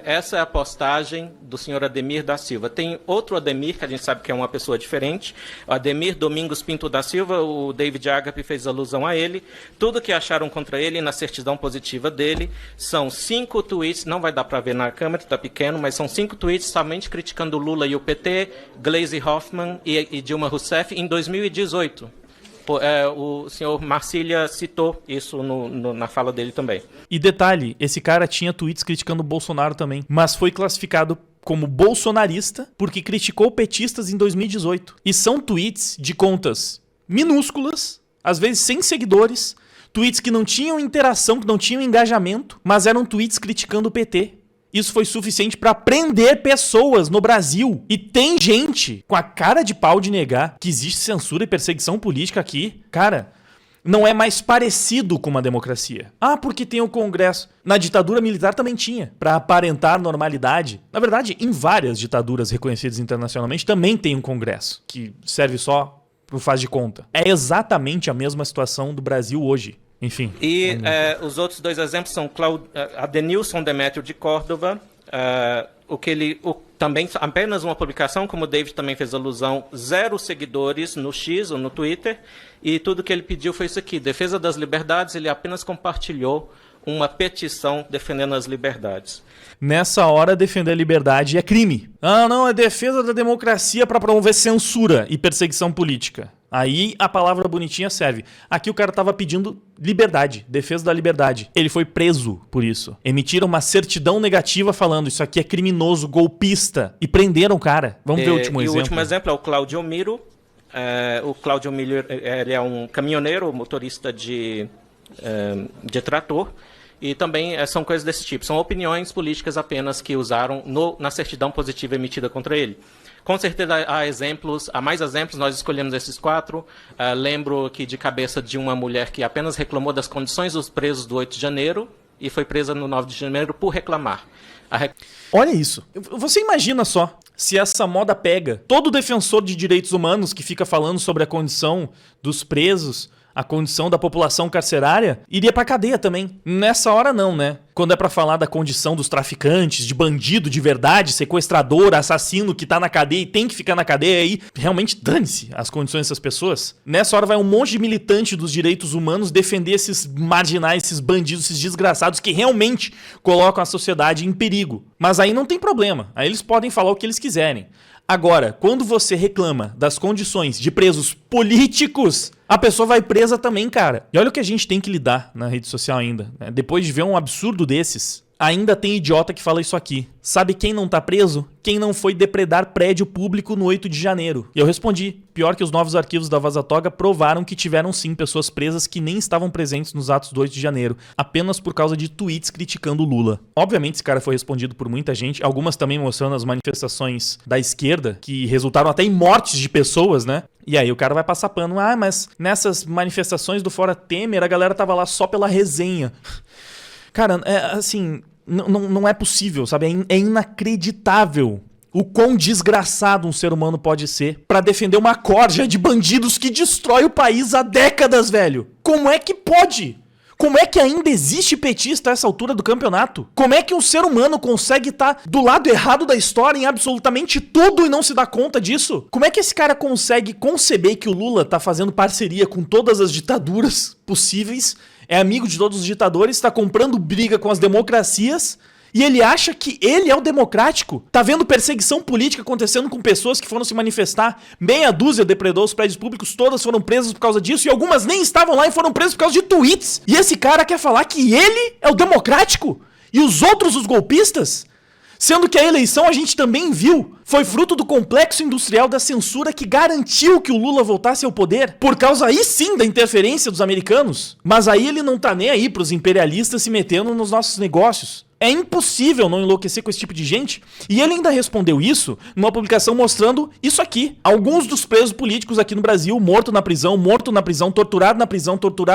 Essa é a postagem do senhor Ademir da Silva. Tem outro Ademir, que a gente sabe que é uma pessoa diferente. O Ademir Domingos Pinto da Silva, o David Agape fez alusão a ele. Tudo que acharam contra ele na certidão positiva dele são 5 tweets, não vai dar para ver na câmera, está pequeno, mas são 5 tweets somente criticando Lula e o PT, Gleisi Hoffmann e Dilma Rousseff em 2018. O senhor Marcília citou isso na fala dele também. E detalhe, esse cara tinha tweets criticando o Bolsonaro também, mas foi classificado como bolsonarista porque criticou petistas em 2018. E são tweets de contas minúsculas, às vezes sem seguidores, tweets que não tinham interação, que não tinham engajamento, mas eram tweets criticando o PT. Isso foi suficiente para prender pessoas no Brasil. E tem gente com a cara de pau de negar que existe censura e perseguição política aqui. Cara, não é mais parecido com uma democracia. Ah, porque tem o Congresso. Na ditadura militar também tinha, para aparentar normalidade. Na verdade, em várias ditaduras reconhecidas internacionalmente também tem um Congresso, que serve só pro faz de conta. É exatamente a mesma situação do Brasil hoje. Enfim. E os outros 2 exemplos são Adenilson Demétrio de Córdova, também apenas uma publicação, como o David também fez alusão, 0 seguidores no X ou no Twitter, e tudo que ele pediu foi isso aqui: defesa das liberdades. Ele apenas compartilhou uma petição defendendo as liberdades. Nessa hora, defender a liberdade é crime. Ah, não, é defesa da democracia para promover censura e perseguição política. Aí a palavra bonitinha serve. Aqui o cara estava pedindo liberdade, defesa da liberdade. Ele foi preso por isso. Emitiram uma certidão negativa falando isso aqui é criminoso, golpista. E prenderam o cara. Vamos ver o último exemplo. O último exemplo é o Cláudio Miro. O Cláudio Miro ele é um caminhoneiro, motorista de trator. E também são coisas desse tipo. São opiniões políticas apenas que usaram na certidão positiva emitida contra ele. Com certeza há mais exemplos, nós escolhemos esses 4. Lembro aqui de cabeça de uma mulher que apenas reclamou das condições dos presos do 8 de janeiro e foi presa no 9 de janeiro por reclamar. Olha isso. Você imagina só, se essa moda pega, todo defensor de direitos humanos que fica falando sobre a condição dos presos, a condição da população carcerária, iria pra cadeia também. Nessa hora não, né? quando é pra falar da condição dos traficantes, de bandido de verdade, sequestrador, assassino que tá na cadeia e tem que ficar na cadeia, aí realmente dane-se as condições dessas pessoas. Nessa hora vai um monte de militante dos direitos humanos defender esses marginais, esses bandidos, esses desgraçados que realmente colocam a sociedade em perigo. Mas aí não tem problema, aí eles podem falar o que eles quiserem. Agora, quando você reclama das condições de presos políticos, a pessoa vai presa também, cara. E olha o que a gente tem que lidar na rede social ainda, né? Depois de ver um absurdo desses, ainda tem idiota que fala isso aqui. Sabe quem não tá preso? Quem não foi depredar prédio público no 8 de janeiro. E eu respondi, pior que os novos arquivos da Vaza Toga provaram que tiveram sim pessoas presas que nem estavam presentes nos atos do 8 de janeiro, apenas por causa de tweets criticando o Lula. Obviamente esse cara foi respondido por muita gente, algumas também mostrando as manifestações da esquerda, que resultaram até em mortes de pessoas, né? E aí o cara vai passar pano, mas nessas manifestações do Fora Temer a galera tava lá só pela resenha. Cara, assim, não é possível, sabe? É inacreditável o quão desgraçado um ser humano pode ser pra defender uma corja de bandidos que destrói o país há décadas, velho. Como é que pode? Como é que ainda existe petista a essa altura do campeonato? Como é que um ser humano consegue estar do lado errado da história em absolutamente tudo e não se dá conta disso? Como é que esse cara consegue conceber que o Lula tá fazendo parceria com todas as ditaduras possíveis, é amigo de todos os ditadores, tá comprando briga com as democracias e ele acha que ele é o democrático? Tá vendo perseguição política acontecendo com pessoas que foram se manifestar? Meia dúzia depredou os prédios públicos, todas foram presas por causa disso e algumas nem estavam lá e foram presas por causa de tweets. E esse cara quer falar que ele é o democrático e os outros os golpistas? Sendo que a eleição a gente também viu, foi fruto do complexo industrial da censura que garantiu que o Lula voltasse ao poder, por causa aí sim da interferência dos americanos. Mas aí ele não tá nem aí pros imperialistas se metendo nos nossos negócios. É impossível não enlouquecer com esse tipo de gente. E ele ainda respondeu isso numa publicação mostrando isso aqui. Alguns dos presos políticos aqui no Brasil, morto na prisão, torturado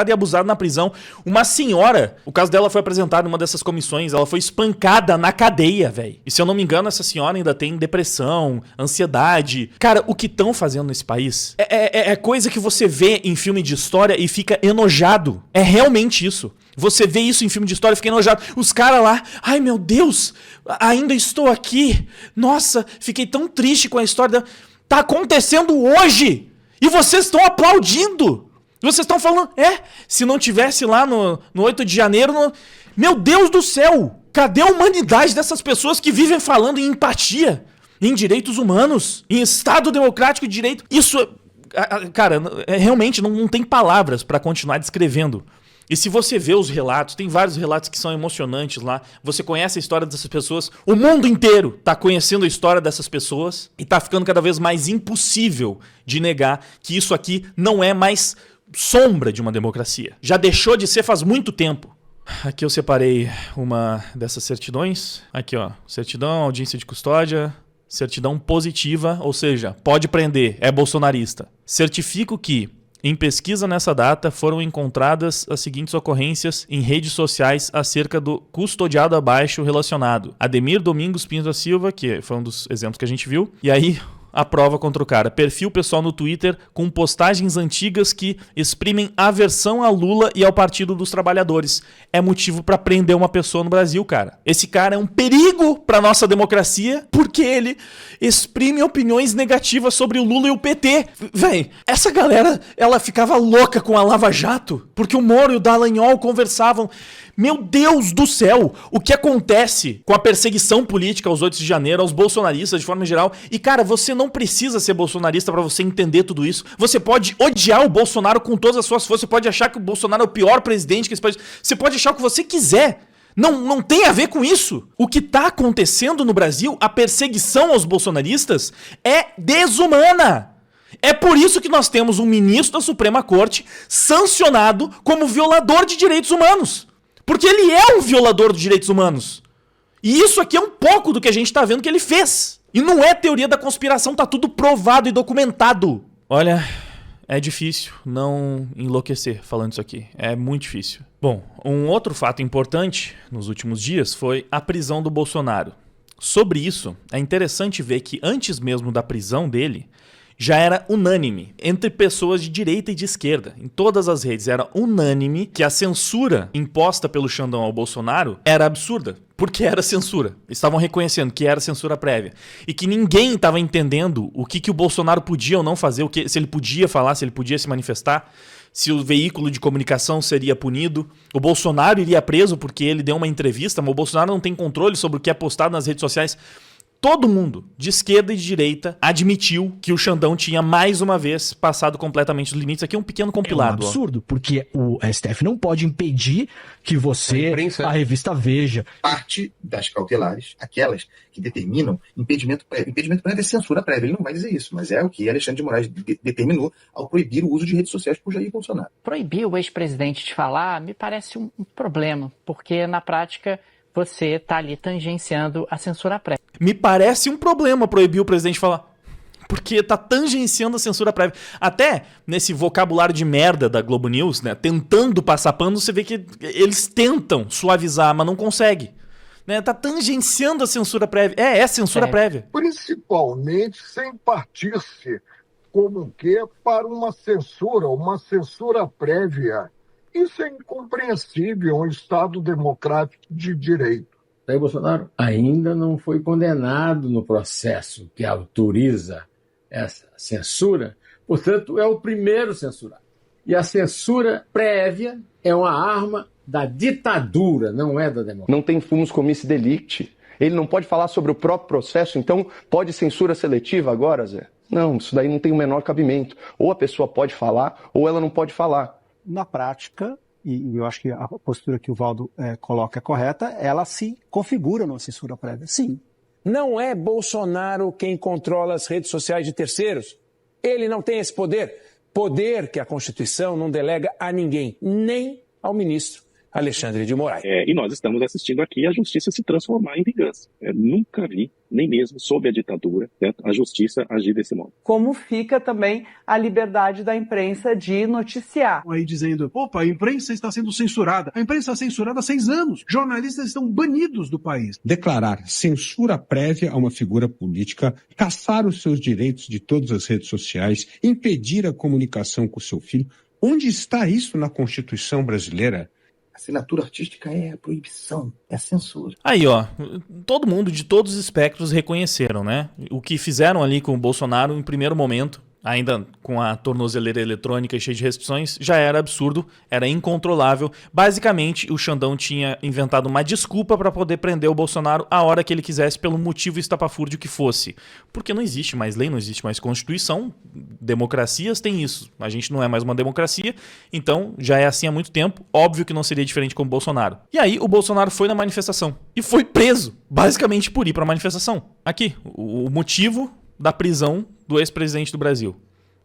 e abusado na prisão. Uma senhora, o caso dela foi apresentado em uma dessas comissões, ela foi espancada na cadeia, velho. E se eu não me engano, essa senhora ainda tem depressão, ansiedade. Cara, o que estão fazendo nesse país é coisa que você vê em filme de história e fica enojado. É realmente isso. Você vê isso em filme de história e fica enojado. Os caras lá, ai meu Deus, ainda estou aqui. Nossa, fiquei tão triste com a história. Tá acontecendo hoje. E vocês estão aplaudindo. Vocês estão falando, se não tivesse lá no 8 de janeiro... Meu Deus do céu, cadê a humanidade dessas pessoas que vivem falando em empatia, em direitos humanos, em Estado democrático de direito? Isso, cara, realmente não tem palavras para continuar descrevendo. E se você vê os relatos, tem vários relatos que são emocionantes lá, você conhece a história dessas pessoas, o mundo inteiro tá conhecendo a história dessas pessoas e tá ficando cada vez mais impossível de negar que isso aqui não é mais sombra de uma democracia. Já deixou de ser faz muito tempo. Aqui eu separei uma dessas certidões, aqui ó, certidão, audiência de custódia, certidão positiva, ou seja, pode prender, é bolsonarista. Certifico que em pesquisa nessa data, foram encontradas as seguintes ocorrências em redes sociais acerca do custodiado abaixo relacionado. Ademir Domingos Pinto da Silva, que foi um dos exemplos que a gente viu, e aí a prova contra o cara. Perfil pessoal no Twitter com postagens antigas que exprimem aversão a Lula e ao Partido dos Trabalhadores. É motivo pra prender uma pessoa no Brasil, cara. Esse cara é um perigo pra nossa democracia porque ele exprime opiniões negativas sobre o Lula e o PT. Véi, essa galera, ela ficava louca com a Lava Jato porque o Moro e o Dallagnol conversavam. Meu Deus do céu, o que acontece com a perseguição política aos 8 de janeiro, aos bolsonaristas de forma geral? E cara, você não precisa ser bolsonarista pra você entender tudo isso. Você pode odiar o Bolsonaro com todas as suas forças, você pode achar que o Bolsonaro é o pior presidente que esse país... Você pode achar o que você quiser. Não tem a ver com isso. O que tá acontecendo no Brasil, a perseguição aos bolsonaristas, é desumana. É por isso que nós temos um ministro da Suprema Corte sancionado como violador de direitos humanos. Porque ele é um violador de direitos humanos. E isso aqui é um pouco do que a gente tá vendo que ele fez. E não é teoria da conspiração, tá tudo provado e documentado. Olha, é difícil não enlouquecer falando isso aqui. É muito difícil. Bom, um outro fato importante nos últimos dias foi a prisão do Bolsonaro. Sobre isso, é interessante ver que antes mesmo da prisão dele, já era unânime entre pessoas de direita e de esquerda. Em todas as redes era unânime que a censura imposta pelo Xandão ao Bolsonaro era absurda. Porque era censura. Estavam reconhecendo que era censura prévia. E que ninguém estava entendendo o que o Bolsonaro podia ou não fazer, se ele podia falar, se ele podia se manifestar, se o veículo de comunicação seria punido. O Bolsonaro iria preso porque ele deu uma entrevista, mas o Bolsonaro não tem controle sobre o que é postado nas redes sociais. Todo mundo, de esquerda e de direita, admitiu que o Xandão tinha mais uma vez passado completamente os limites. Aqui é um pequeno compilado. É um absurdo, porque o STF não pode impedir que você, a revista Veja... Parte das cautelares, aquelas que determinam impedimento prévio. Impedimento prévio é censura prévia. Ele não vai dizer isso, mas é o que Alexandre de Moraes determinou ao proibir o uso de redes sociais por Jair Bolsonaro. Proibir o ex-presidente de falar me parece um problema, porque na prática você está ali tangenciando a censura prévia. Me parece um problema proibir o presidente de falar. Porque tá tangenciando a censura prévia. Até nesse vocabulário de merda da Globo News, né, tentando passar pano, você vê que eles tentam suavizar, mas não conseguem. Né, tá tangenciando a censura prévia. É censura prévia. Principalmente sem partir-se como que para uma censura prévia. Isso é incompreensível em um Estado democrático de direito. Jair Bolsonaro ainda não foi condenado no processo que autoriza essa censura, portanto, é o primeiro censurado. E a censura prévia é uma arma da ditadura, não é da democracia. Não tem fumus comissi delicti. Ele não pode falar sobre o próprio processo, então pode censura seletiva agora, Zé? Não, isso daí não tem o menor cabimento. Ou a pessoa pode falar, ou ela não pode falar. Na prática, e eu acho que a postura que o Valdo coloca é correta, ela se configura numa censura prévia, sim. Não é Bolsonaro quem controla as redes sociais de terceiros. Ele não tem esse poder. Poder que a Constituição não delega a ninguém, nem ao ministro Alexandre de Moraes. E nós estamos assistindo aqui a justiça se transformar em vingança. Nunca vi, nem mesmo sob a ditadura, a justiça agir desse modo. Como fica também a liberdade da imprensa de noticiar. Aí dizendo, opa, a imprensa está sendo censurada. A imprensa está censurada há 6 anos. Jornalistas estão banidos do país. Declarar censura prévia a uma figura política, caçar os seus direitos de todas as redes sociais, impedir a comunicação com seu filho. Onde está isso na Constituição brasileira? Assinatura artística é a proibição, é a censura. Aí, ó, todo mundo de todos os espectros reconheceram, né? O que fizeram ali com o Bolsonaro em primeiro momento, ainda com a tornozeleira eletrônica e cheia de restrições, já era absurdo, era incontrolável. Basicamente, o Xandão tinha inventado uma desculpa para poder prender o Bolsonaro a hora que ele quisesse, pelo motivo estapafúrdio que fosse. Porque não existe mais lei, não existe mais Constituição, democracias têm isso. A gente não é mais uma democracia, então já é assim há muito tempo, óbvio que não seria diferente com o Bolsonaro. E aí o Bolsonaro foi na manifestação e foi preso, basicamente por ir para a manifestação. Aqui, o motivo da prisão do ex-presidente do Brasil.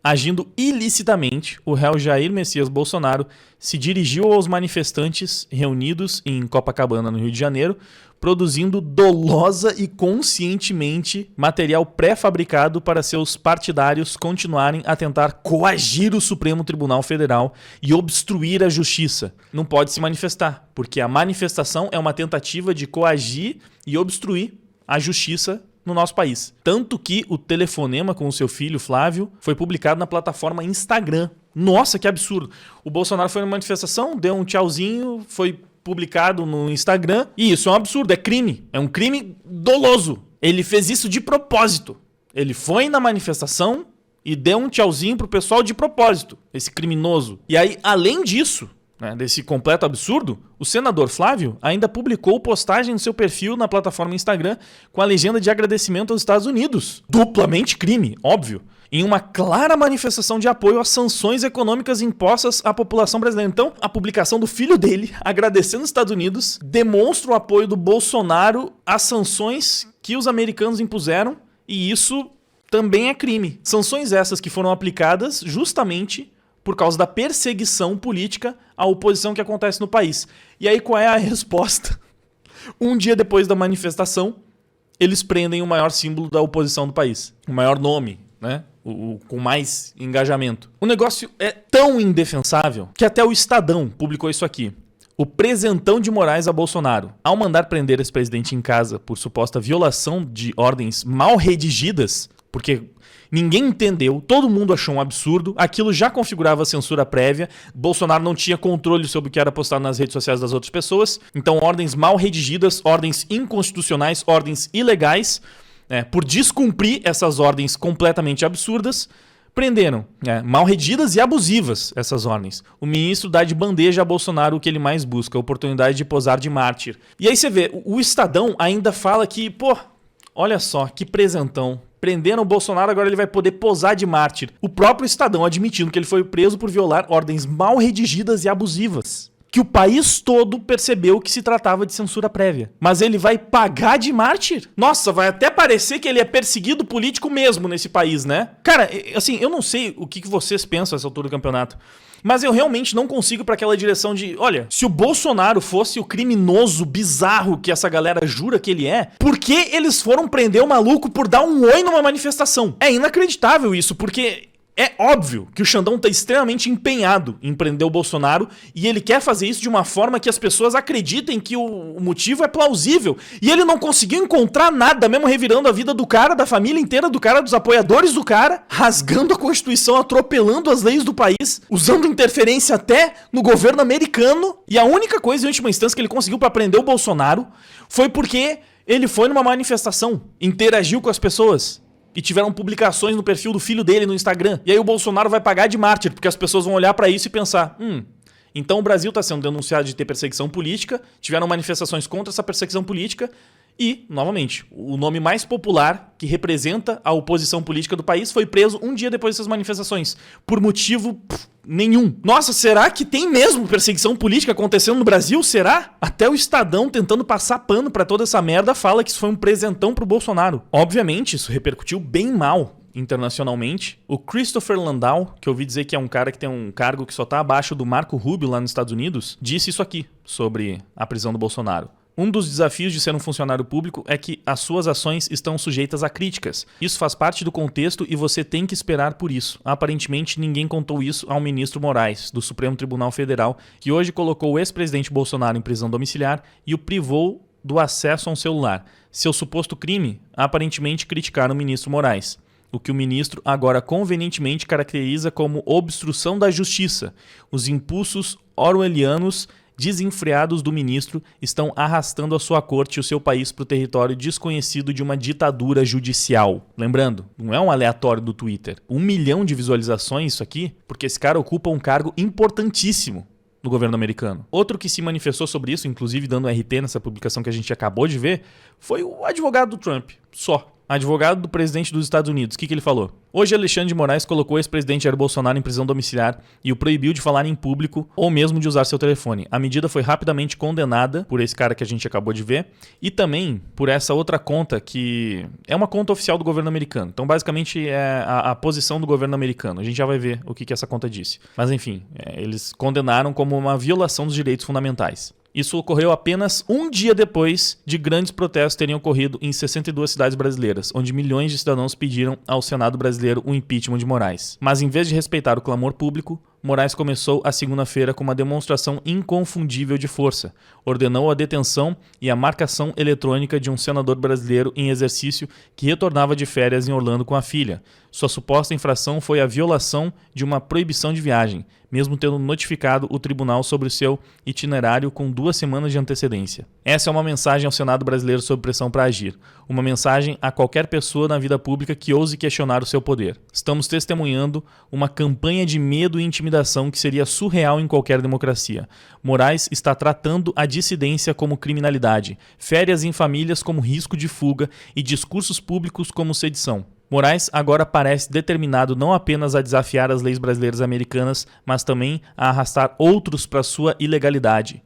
Agindo ilicitamente, o réu Jair Messias Bolsonaro se dirigiu aos manifestantes reunidos em Copacabana, no Rio de Janeiro, produzindo dolosa e conscientemente material pré-fabricado para seus partidários continuarem a tentar coagir o Supremo Tribunal Federal e obstruir a justiça. Não pode se manifestar, porque a manifestação é uma tentativa de coagir e obstruir a justiça no nosso país. Tanto que o telefonema com o seu filho, Flávio, foi publicado na plataforma Instagram. Nossa, que absurdo. O Bolsonaro foi na manifestação, deu um tchauzinho, foi publicado no Instagram. E isso é um absurdo, é crime. É um crime doloso. Ele fez isso de propósito. Ele foi na manifestação e deu um tchauzinho pro pessoal de propósito, esse criminoso. E aí, além disso, desse completo absurdo, o senador Flávio ainda publicou postagem no seu perfil na plataforma Instagram com a legenda de agradecimento aos Estados Unidos. Duplamente crime, óbvio. Em uma clara manifestação de apoio às sanções econômicas impostas à população brasileira. Então, a publicação do filho dele, agradecendo os Estados Unidos, demonstra o apoio do Bolsonaro às sanções que os americanos impuseram, e isso também é crime. Sanções essas que foram aplicadas justamente por causa da perseguição política à oposição que acontece no país. E aí qual é a resposta? Um dia depois da manifestação, eles prendem o maior símbolo da oposição do país. O maior nome, né? Com mais engajamento. O negócio é tão indefensável que até o Estadão publicou isso aqui. O presentão de Moraes a Bolsonaro, ao mandar prender esse presidente em casa por suposta violação de ordens mal redigidas, Porque ninguém entendeu, todo mundo achou um absurdo, aquilo já configurava censura prévia, Bolsonaro não tinha controle sobre o que era postado nas redes sociais das outras pessoas, então ordens mal redigidas, ordens inconstitucionais, ordens ilegais, por descumprir essas ordens completamente absurdas, prenderam. Mal redigidas e abusivas essas ordens. O ministro dá de bandeja a Bolsonaro o que ele mais busca, a oportunidade de posar de mártir. E aí você vê, o Estadão ainda fala que, olha só, que presentão. Prenderam o Bolsonaro, agora ele vai poder posar de mártir. O próprio Estadão admitindo que ele foi preso por violar ordens mal redigidas e abusivas. Que o país todo percebeu que se tratava de censura prévia. Mas ele vai pagar de mártir? Nossa, vai até parecer que ele é perseguido político mesmo nesse país, né? Cara, assim, eu não sei o que vocês pensam nessa altura do campeonato, mas eu realmente não consigo para aquela direção de, olha, se o Bolsonaro fosse o criminoso bizarro que essa galera jura que ele é, por que eles foram prender o maluco por dar um oi numa manifestação? É inacreditável isso, porque é óbvio que o Xandão tá extremamente empenhado em prender o Bolsonaro e ele quer fazer isso de uma forma que as pessoas acreditem que o motivo é plausível. E ele não conseguiu encontrar nada, mesmo revirando a vida do cara, da família inteira do cara, dos apoiadores do cara, rasgando a Constituição, atropelando as leis do país, usando interferência até no governo americano. E a única coisa, em última instância, que ele conseguiu pra prender o Bolsonaro foi porque ele foi numa manifestação, interagiu com as pessoas. E tiveram publicações no perfil do filho dele no Instagram. E aí o Bolsonaro vai pagar de mártir, porque as pessoas vão olhar pra isso e pensar, então o Brasil tá sendo denunciado de ter perseguição política, tiveram manifestações contra essa perseguição política e, novamente, o nome mais popular que representa a oposição política do país foi preso um dia depois dessas manifestações, por motivo nenhum. Nossa, será que tem mesmo perseguição política acontecendo no Brasil? Será? Até o Estadão, tentando passar pano pra toda essa merda, fala que isso foi um presentão pro Bolsonaro. Obviamente, isso repercutiu bem mal internacionalmente. O Christopher Landau, que eu ouvi dizer que é um cara que tem um cargo que só tá abaixo do Marco Rubio lá nos Estados Unidos, disse isso aqui sobre a prisão do Bolsonaro. Um dos desafios de ser um funcionário público é que as suas ações estão sujeitas a críticas. Isso faz parte do contexto e você tem que esperar por isso. Aparentemente, ninguém contou isso ao ministro Moraes, do Supremo Tribunal Federal, que hoje colocou o ex-presidente Bolsonaro em prisão domiciliar e o privou do acesso a um celular. Seu suposto crime, aparentemente criticar o ministro Moraes, o que o ministro agora convenientemente caracteriza como obstrução da justiça. Os impulsos orwellianos desenfreados do ministro estão arrastando a sua corte e o seu país para o território desconhecido de uma ditadura judicial. Lembrando, não é um aleatório do Twitter. 1 milhão de visualizações isso aqui, porque esse cara ocupa um cargo importantíssimo no governo americano. Outro que se manifestou sobre isso, inclusive dando RT nessa publicação que a gente acabou de ver, foi o advogado do Trump, só. Advogado do presidente dos Estados Unidos. O que ele falou? Hoje, Alexandre de Moraes colocou o ex-presidente Jair Bolsonaro em prisão domiciliar e o proibiu de falar em público ou mesmo de usar seu telefone. A medida foi rapidamente condenada por esse cara que a gente acabou de ver e também por essa outra conta que é uma conta oficial do governo americano. Então, basicamente, é a posição do governo americano. A gente já vai ver o que essa conta disse. Mas, enfim, eles condenaram como uma violação dos direitos fundamentais. Isso ocorreu apenas um dia depois de grandes protestos terem ocorrido em 62 cidades brasileiras, onde milhões de cidadãos pediram ao Senado brasileiro o impeachment de Moraes. Mas em vez de respeitar o clamor público, Moraes começou a segunda-feira com uma demonstração inconfundível de força. Ordenou a detenção e a marcação eletrônica de um senador brasileiro em exercício que retornava de férias em Orlando com a filha. Sua suposta infração foi a violação de uma proibição de viagem, mesmo tendo notificado o tribunal sobre o seu itinerário com 2 semanas de antecedência. Essa é uma mensagem ao Senado brasileiro sob pressão para agir. Uma mensagem a qualquer pessoa na vida pública que ouse questionar o seu poder. Estamos testemunhando uma campanha de medo e intimidação que seria surreal em qualquer democracia. Moraes está tratando a dissidência como criminalidade, férias em famílias como risco de fuga e discursos públicos como sedição. Moraes agora parece determinado não apenas a desafiar as leis brasileiras e americanas, mas também a arrastar outros para sua ilegalidade.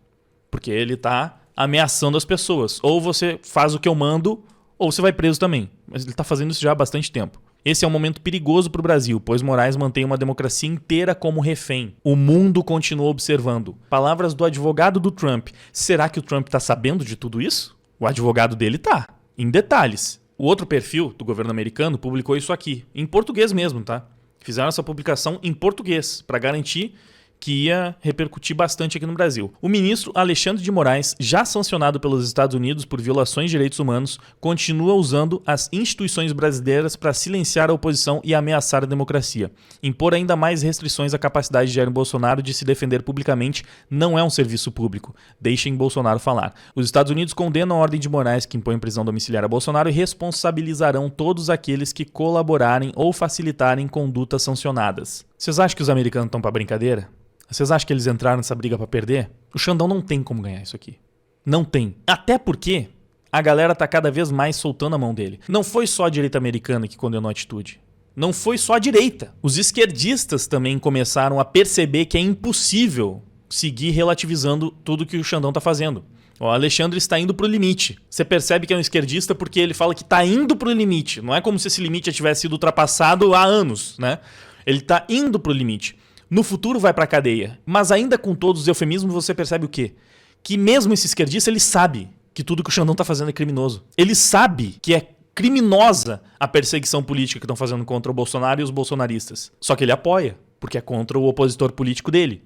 Porque ele está ameaçando as pessoas. Ou você faz o que eu mando, ou você vai preso também. Mas ele está fazendo isso já há bastante tempo. Esse é um momento perigoso para o Brasil, pois Moraes mantém uma democracia inteira como refém. O mundo continua observando. Palavras do advogado do Trump. Será que o Trump está sabendo de tudo isso? O advogado dele tá, em detalhes. O outro perfil do governo americano publicou isso aqui, em português mesmo, tá? Fizeram essa publicação em português, para garantir que ia repercutir bastante aqui no Brasil. O ministro Alexandre de Moraes, já sancionado pelos Estados Unidos por violações de direitos humanos, continua usando as instituições brasileiras para silenciar a oposição e ameaçar a democracia. Impor ainda mais restrições à capacidade de Jair Bolsonaro de se defender publicamente não é um serviço público. Deixem Bolsonaro falar. Os Estados Unidos condenam a ordem de Moraes que impõe prisão domiciliar a Bolsonaro e responsabilizarão todos aqueles que colaborarem ou facilitarem condutas sancionadas. Vocês acham que os americanos estão para brincadeira? Vocês acham que eles entraram nessa briga pra perder? O Xandão não tem como ganhar isso aqui. Não tem. Até porque a galera tá cada vez mais soltando a mão dele. Não foi só a direita americana que condenou a atitude. Não foi só a direita. Os esquerdistas também começaram a perceber que é impossível seguir relativizando tudo que o Xandão tá fazendo. O Alexandre está indo pro limite. Você percebe que é um esquerdista porque ele fala que tá indo pro limite. Não é como se esse limite já tivesse sido ultrapassado há anos, né? Ele tá indo pro limite. No futuro vai pra cadeia. Mas ainda com todos os eufemismos, você percebe o quê? Que mesmo esse esquerdista, ele sabe que tudo que o Xandão tá fazendo é criminoso. Ele sabe que é criminosa a perseguição política que estão fazendo contra o Bolsonaro e os bolsonaristas. Só que ele apoia, porque é contra o opositor político dele.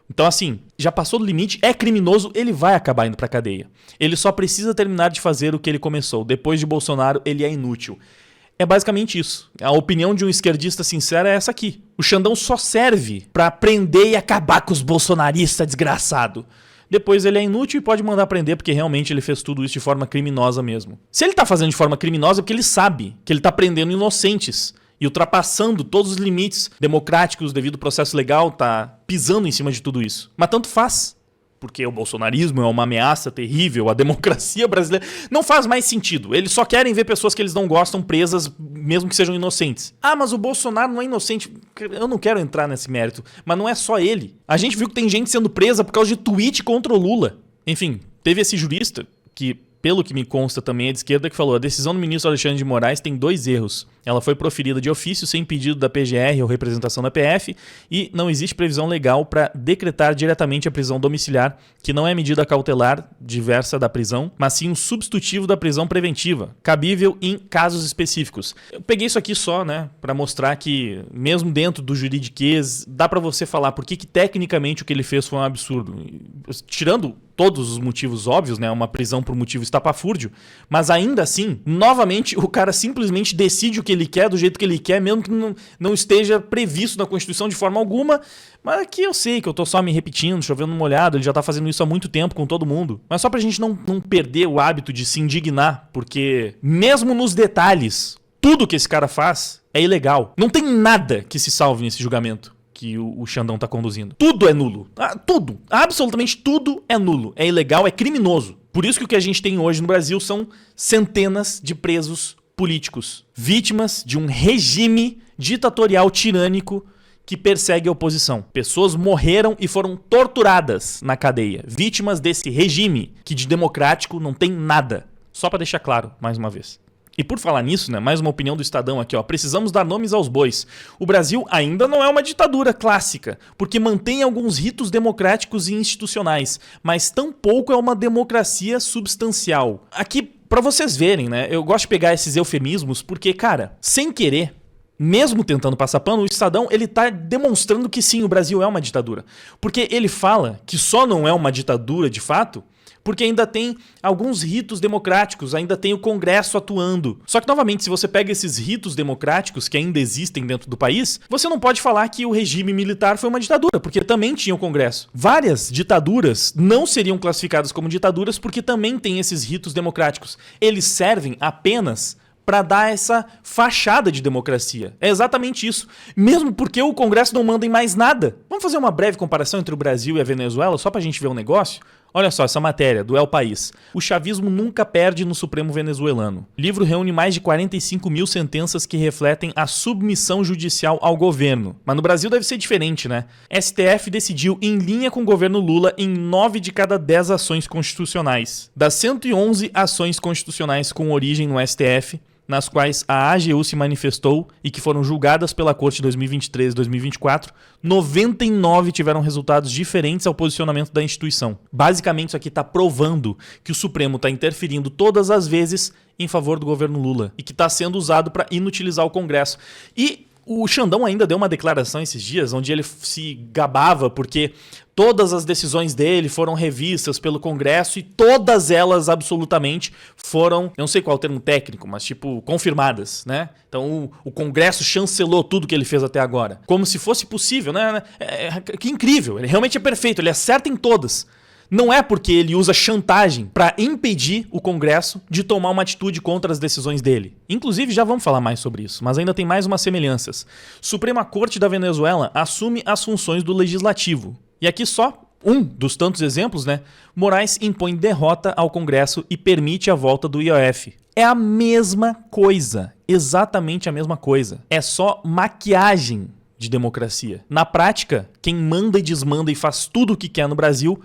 Então assim, já passou do limite, é criminoso, ele vai acabar indo pra cadeia. Ele só precisa terminar de fazer o que ele começou. Depois de Bolsonaro, ele é inútil. É basicamente isso. A opinião de um esquerdista sincero é essa aqui. O Xandão só serve pra prender e acabar com os bolsonaristas desgraçado. Depois ele é inútil e pode mandar prender porque realmente ele fez tudo isso de forma criminosa mesmo. Se ele tá fazendo de forma criminosa é porque ele sabe que ele tá prendendo inocentes e ultrapassando todos os limites democráticos devido ao processo legal, tá pisando em cima de tudo isso. Mas tanto faz. Porque o bolsonarismo é uma ameaça terrível, a democracia brasileira não faz mais sentido. Eles só querem ver pessoas que eles não gostam presas, mesmo que sejam inocentes. Ah, mas o Bolsonaro não é inocente. Eu não quero entrar nesse mérito, mas não é só ele. A gente viu que tem gente sendo presa por causa de tweet contra o Lula. Enfim, teve esse jurista que, pelo que me consta também é de esquerda, que falou: a decisão do ministro Alexandre de Moraes tem 2 erros. Ela foi proferida de ofício sem pedido da PGR ou representação da PF e não existe previsão legal para decretar diretamente a prisão domiciliar, que não é medida cautelar diversa da prisão, mas sim um substitutivo da prisão preventiva, cabível em casos específicos. Eu peguei isso aqui só, né, para mostrar que mesmo dentro do juridiquês dá para você falar por que tecnicamente o que ele fez foi um absurdo. Tirando todos os motivos óbvios, né, uma prisão por motivo estapafúrdio, mas ainda assim, novamente, o cara simplesmente decide o que ele quer, do jeito que ele quer, mesmo que não esteja previsto na Constituição de forma alguma, mas aqui eu sei que eu tô só me repetindo, chovendo molhado, ele já tá fazendo isso há muito tempo com todo mundo, mas só pra gente não perder o hábito de se indignar, porque mesmo nos detalhes, tudo que esse cara faz é ilegal. Não tem nada que se salve nesse julgamento que o Xandão tá conduzindo. Tudo é nulo. Tudo. Absolutamente tudo é nulo. É ilegal, é criminoso. Por isso que o que a gente tem hoje no Brasil são centenas de presos políticos, vítimas de um regime ditatorial tirânico que persegue a oposição. Pessoas morreram e foram torturadas na cadeia, vítimas desse regime que de democrático não tem nada. Só para deixar claro, mais uma vez. E por falar nisso, né, mais uma opinião do Estadão aqui, ó. Precisamos dar nomes aos bois. O Brasil ainda não é uma ditadura clássica, porque mantém alguns ritos democráticos e institucionais, mas tampouco é uma democracia substancial. Aqui, pra vocês verem, né, eu gosto de pegar esses eufemismos porque, cara, sem querer, mesmo tentando passar pano, o Estadão, ele tá demonstrando que sim, o Brasil é uma ditadura. Porque ele fala que só não é uma ditadura de fato porque ainda tem alguns ritos democráticos, ainda tem o Congresso atuando. Só que, novamente, se você pega esses ritos democráticos que ainda existem dentro do país, você não pode falar que o regime militar foi uma ditadura, porque também tinha o Congresso. Várias ditaduras não seriam classificadas como ditaduras porque também tem esses ritos democráticos. Eles servem apenas para dar essa fachada de democracia. É exatamente isso. Mesmo porque o Congresso não manda em mais nada. Vamos fazer uma breve comparação entre o Brasil e a Venezuela, só pra gente ver um negócio? Olha só, essa matéria do El País. O chavismo nunca perde no Supremo venezuelano. O livro reúne mais de 45 mil sentenças que refletem a submissão judicial ao governo. Mas no Brasil deve ser diferente, né? STF decidiu em linha com o governo Lula em 9 de cada 10 ações constitucionais. Das 111 ações constitucionais com origem no STF, nas quais a AGU se manifestou e que foram julgadas pela Corte 2023 e 2024, 99 tiveram resultados diferentes ao posicionamento da instituição. Basicamente, isso aqui está provando que o Supremo está interferindo todas as vezes em favor do governo Lula e que está sendo usado para inutilizar o Congresso. E O Xandão ainda deu uma declaração esses dias onde ele se gabava porque todas as decisões dele foram revistas pelo Congresso e todas elas absolutamente foram, eu não sei qual é o termo técnico, mas tipo, confirmadas, né? Então o Congresso chancelou tudo que ele fez até agora. Como se fosse possível, né? Que incrível, ele realmente é perfeito, ele acerta em todas. Não é porque ele usa chantagem para impedir o Congresso de tomar uma atitude contra as decisões dele. Inclusive, já vamos falar mais sobre isso, mas ainda tem mais umas semelhanças. Suprema Corte da Venezuela assume as funções do Legislativo. E aqui só um dos tantos exemplos, né? Moraes impõe derrota ao Congresso e permite a volta do IOF. É a mesma coisa, exatamente a mesma coisa. É só maquiagem de democracia. Na prática, quem manda e desmanda e faz tudo o que quer no Brasil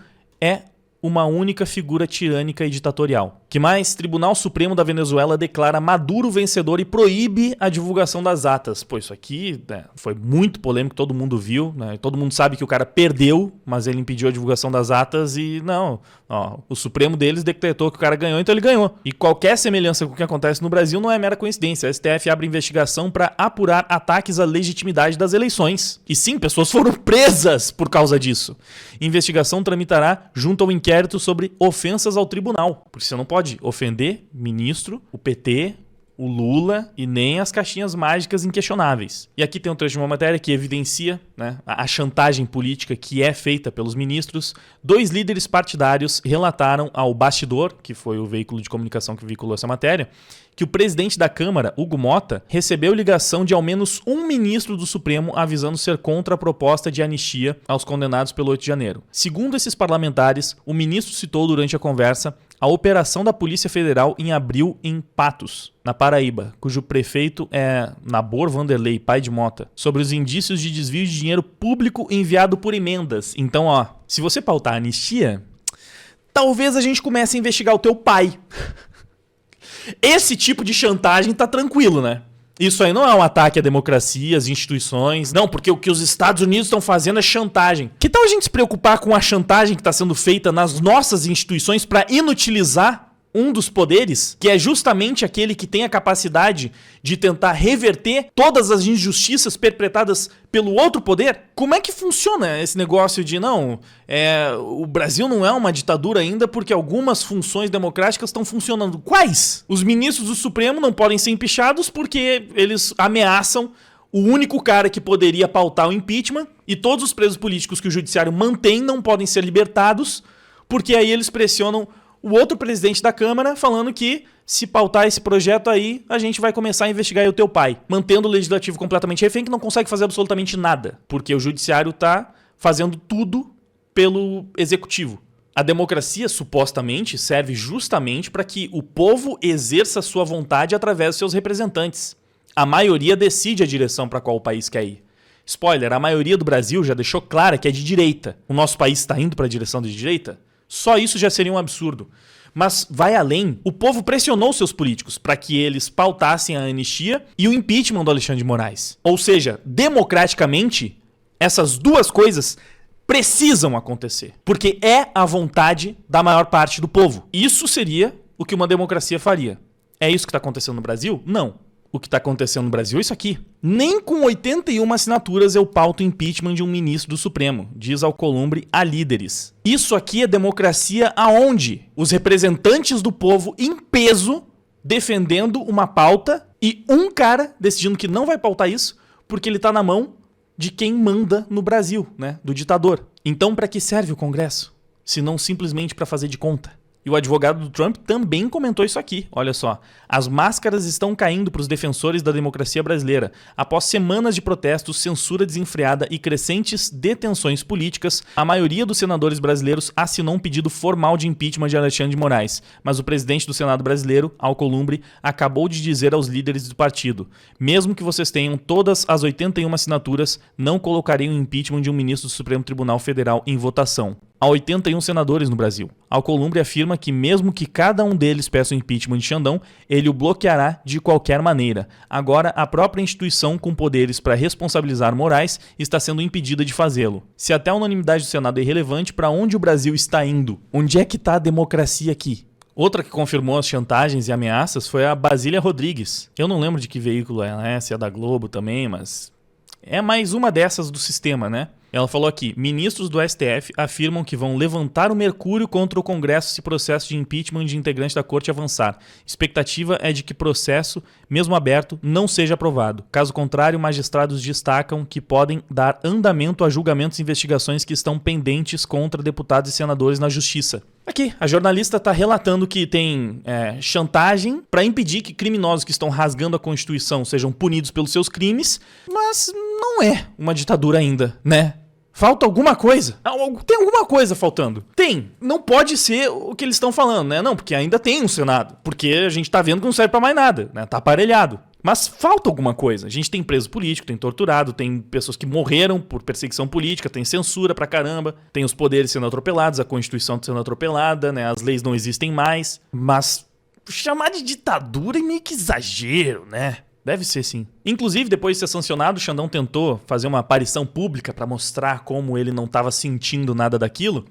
é uma única figura tirânica e ditatorial. Que mais? Tribunal Supremo da Venezuela declara Maduro vencedor e proíbe a divulgação das atas. Pô, isso aqui, né, foi muito polêmico, todo mundo viu, né? Todo mundo sabe que o cara perdeu, mas ele impediu a divulgação das atas e não, ó, o Supremo deles decretou que o cara ganhou, então ele ganhou. E qualquer semelhança com o que acontece no Brasil não é mera coincidência. A STF abre investigação para apurar ataques à legitimidade das eleições. E sim, pessoas foram presas por causa disso. Investigação tramitará junto ao inquérito sobre ofensas ao tribunal, porque você não pode ofender ministro, o PT, o Lula e nem as caixinhas mágicas inquestionáveis. E aqui tem um trecho de uma matéria que evidencia, né, a chantagem política que é feita pelos ministros. 2 líderes partidários relataram ao Bastidor, que foi o veículo de comunicação que veiculou essa matéria, que o presidente da Câmara, Hugo Mota, recebeu ligação de ao menos um ministro do Supremo avisando ser contra a proposta de anistia aos condenados pelo 8 de janeiro. Segundo esses parlamentares, o ministro citou durante a conversa a operação da Polícia Federal em abril em Patos, na Paraíba, cujo prefeito é Nabor Vanderlei, pai de Mota, sobre os indícios de desvio de dinheiro público enviado por emendas. Então, ó, se você pautar a anistia, talvez a gente comece a investigar o teu pai. Esse tipo de chantagem tá tranquilo, né? Isso aí não é um ataque à democracia, às instituições. Não, porque o que os Estados Unidos estão fazendo é chantagem. Que tal a gente se preocupar com a chantagem que está sendo feita nas nossas instituições para inutilizar um dos poderes, que é justamente aquele que tem a capacidade de tentar reverter todas as injustiças perpetradas pelo outro poder? Como é que funciona esse negócio de, não, o Brasil não é uma ditadura ainda porque algumas funções democráticas estão funcionando? Quais? Os ministros do Supremo não podem ser empichados porque eles ameaçam o único cara que poderia pautar o impeachment, e todos os presos políticos que o judiciário mantém não podem ser libertados, porque aí eles pressionam o outro presidente da Câmara falando que se pautar esse projeto aí, a gente vai começar a investigar aí o teu pai, mantendo o legislativo completamente refém, que não consegue fazer absolutamente nada, porque o judiciário tá fazendo tudo pelo executivo. A democracia, supostamente, serve justamente para que o povo exerça a sua vontade através dos seus representantes. A maioria decide a direção para qual o país quer ir. Spoiler, a maioria do Brasil já deixou clara que é de direita. O nosso país está indo para a direção de direita? Só isso já seria um absurdo. Mas vai além. O povo pressionou seus políticos para que eles pautassem a anistia e o impeachment do Alexandre de Moraes. Ou seja, democraticamente, essas duas coisas precisam acontecer. Porque é a vontade da maior parte do povo. Isso seria o que uma democracia faria. É isso que está acontecendo no Brasil? Não. O que está acontecendo no Brasil é isso aqui. Nem com 81 assinaturas eu pauto impeachment de um ministro do Supremo, diz Alcolumbre a líderes. Isso aqui é democracia aonde? Os representantes do povo em peso defendendo uma pauta e um cara decidindo que não vai pautar isso porque ele está na mão de quem manda no Brasil, né? Do ditador. Então para que serve o Congresso? Se não simplesmente para fazer de conta. E o advogado do Trump também comentou isso aqui. Olha só. As máscaras estão caindo para os defensores da democracia brasileira. Após semanas de protestos, censura desenfreada e crescentes detenções políticas, a maioria dos senadores brasileiros assinou um pedido formal de impeachment de Alexandre de Moraes. Mas o presidente do Senado brasileiro, Alcolumbre, acabou de dizer aos líderes do partido: mesmo que vocês tenham todas as 81 assinaturas, não colocariam o impeachment de um ministro do Supremo Tribunal Federal em votação. Há 81 senadores no Brasil. Alcolumbre afirma que mesmo que cada um deles peça o impeachment de Xandão, ele o bloqueará de qualquer maneira. Agora, a própria instituição com poderes para responsabilizar Moraes está sendo impedida de fazê-lo. Se até a unanimidade do Senado é irrelevante, para onde o Brasil está indo? Onde é que está a democracia aqui? Outra que confirmou as chantagens e ameaças foi a Basília Rodrigues. Eu não lembro de que veículo ela é, se é da Globo também, mas é mais uma dessas do sistema, né? Ela falou aqui, ministros do STF afirmam que vão levantar o mercúrio contra o Congresso se processo de impeachment de integrante da corte avançar. Expectativa é de que processo, mesmo aberto, não seja aprovado. Caso contrário, magistrados destacam que podem dar andamento a julgamentos e investigações que estão pendentes contra deputados e senadores na justiça. Aqui, a jornalista está relatando que tem chantagem para impedir que criminosos que estão rasgando a Constituição sejam punidos pelos seus crimes, mas não é uma ditadura ainda, né? Falta alguma coisa. Tem alguma coisa faltando. Tem. Não pode ser o que eles estão falando, né? Não, porque ainda tem um Senado. Porque a gente tá vendo que não serve pra mais nada, né? Tá aparelhado. Mas falta alguma coisa. A gente tem preso político, tem torturado, tem pessoas que morreram por perseguição política, tem censura pra caramba, tem os poderes sendo atropelados, a Constituição sendo atropelada, né? As leis não existem mais. Mas chamar de ditadura é meio que exagero, né? Deve ser sim. Inclusive, depois de ser sancionado, o Xandão tentou fazer uma aparição pública para mostrar como ele não estava sentindo nada daquilo.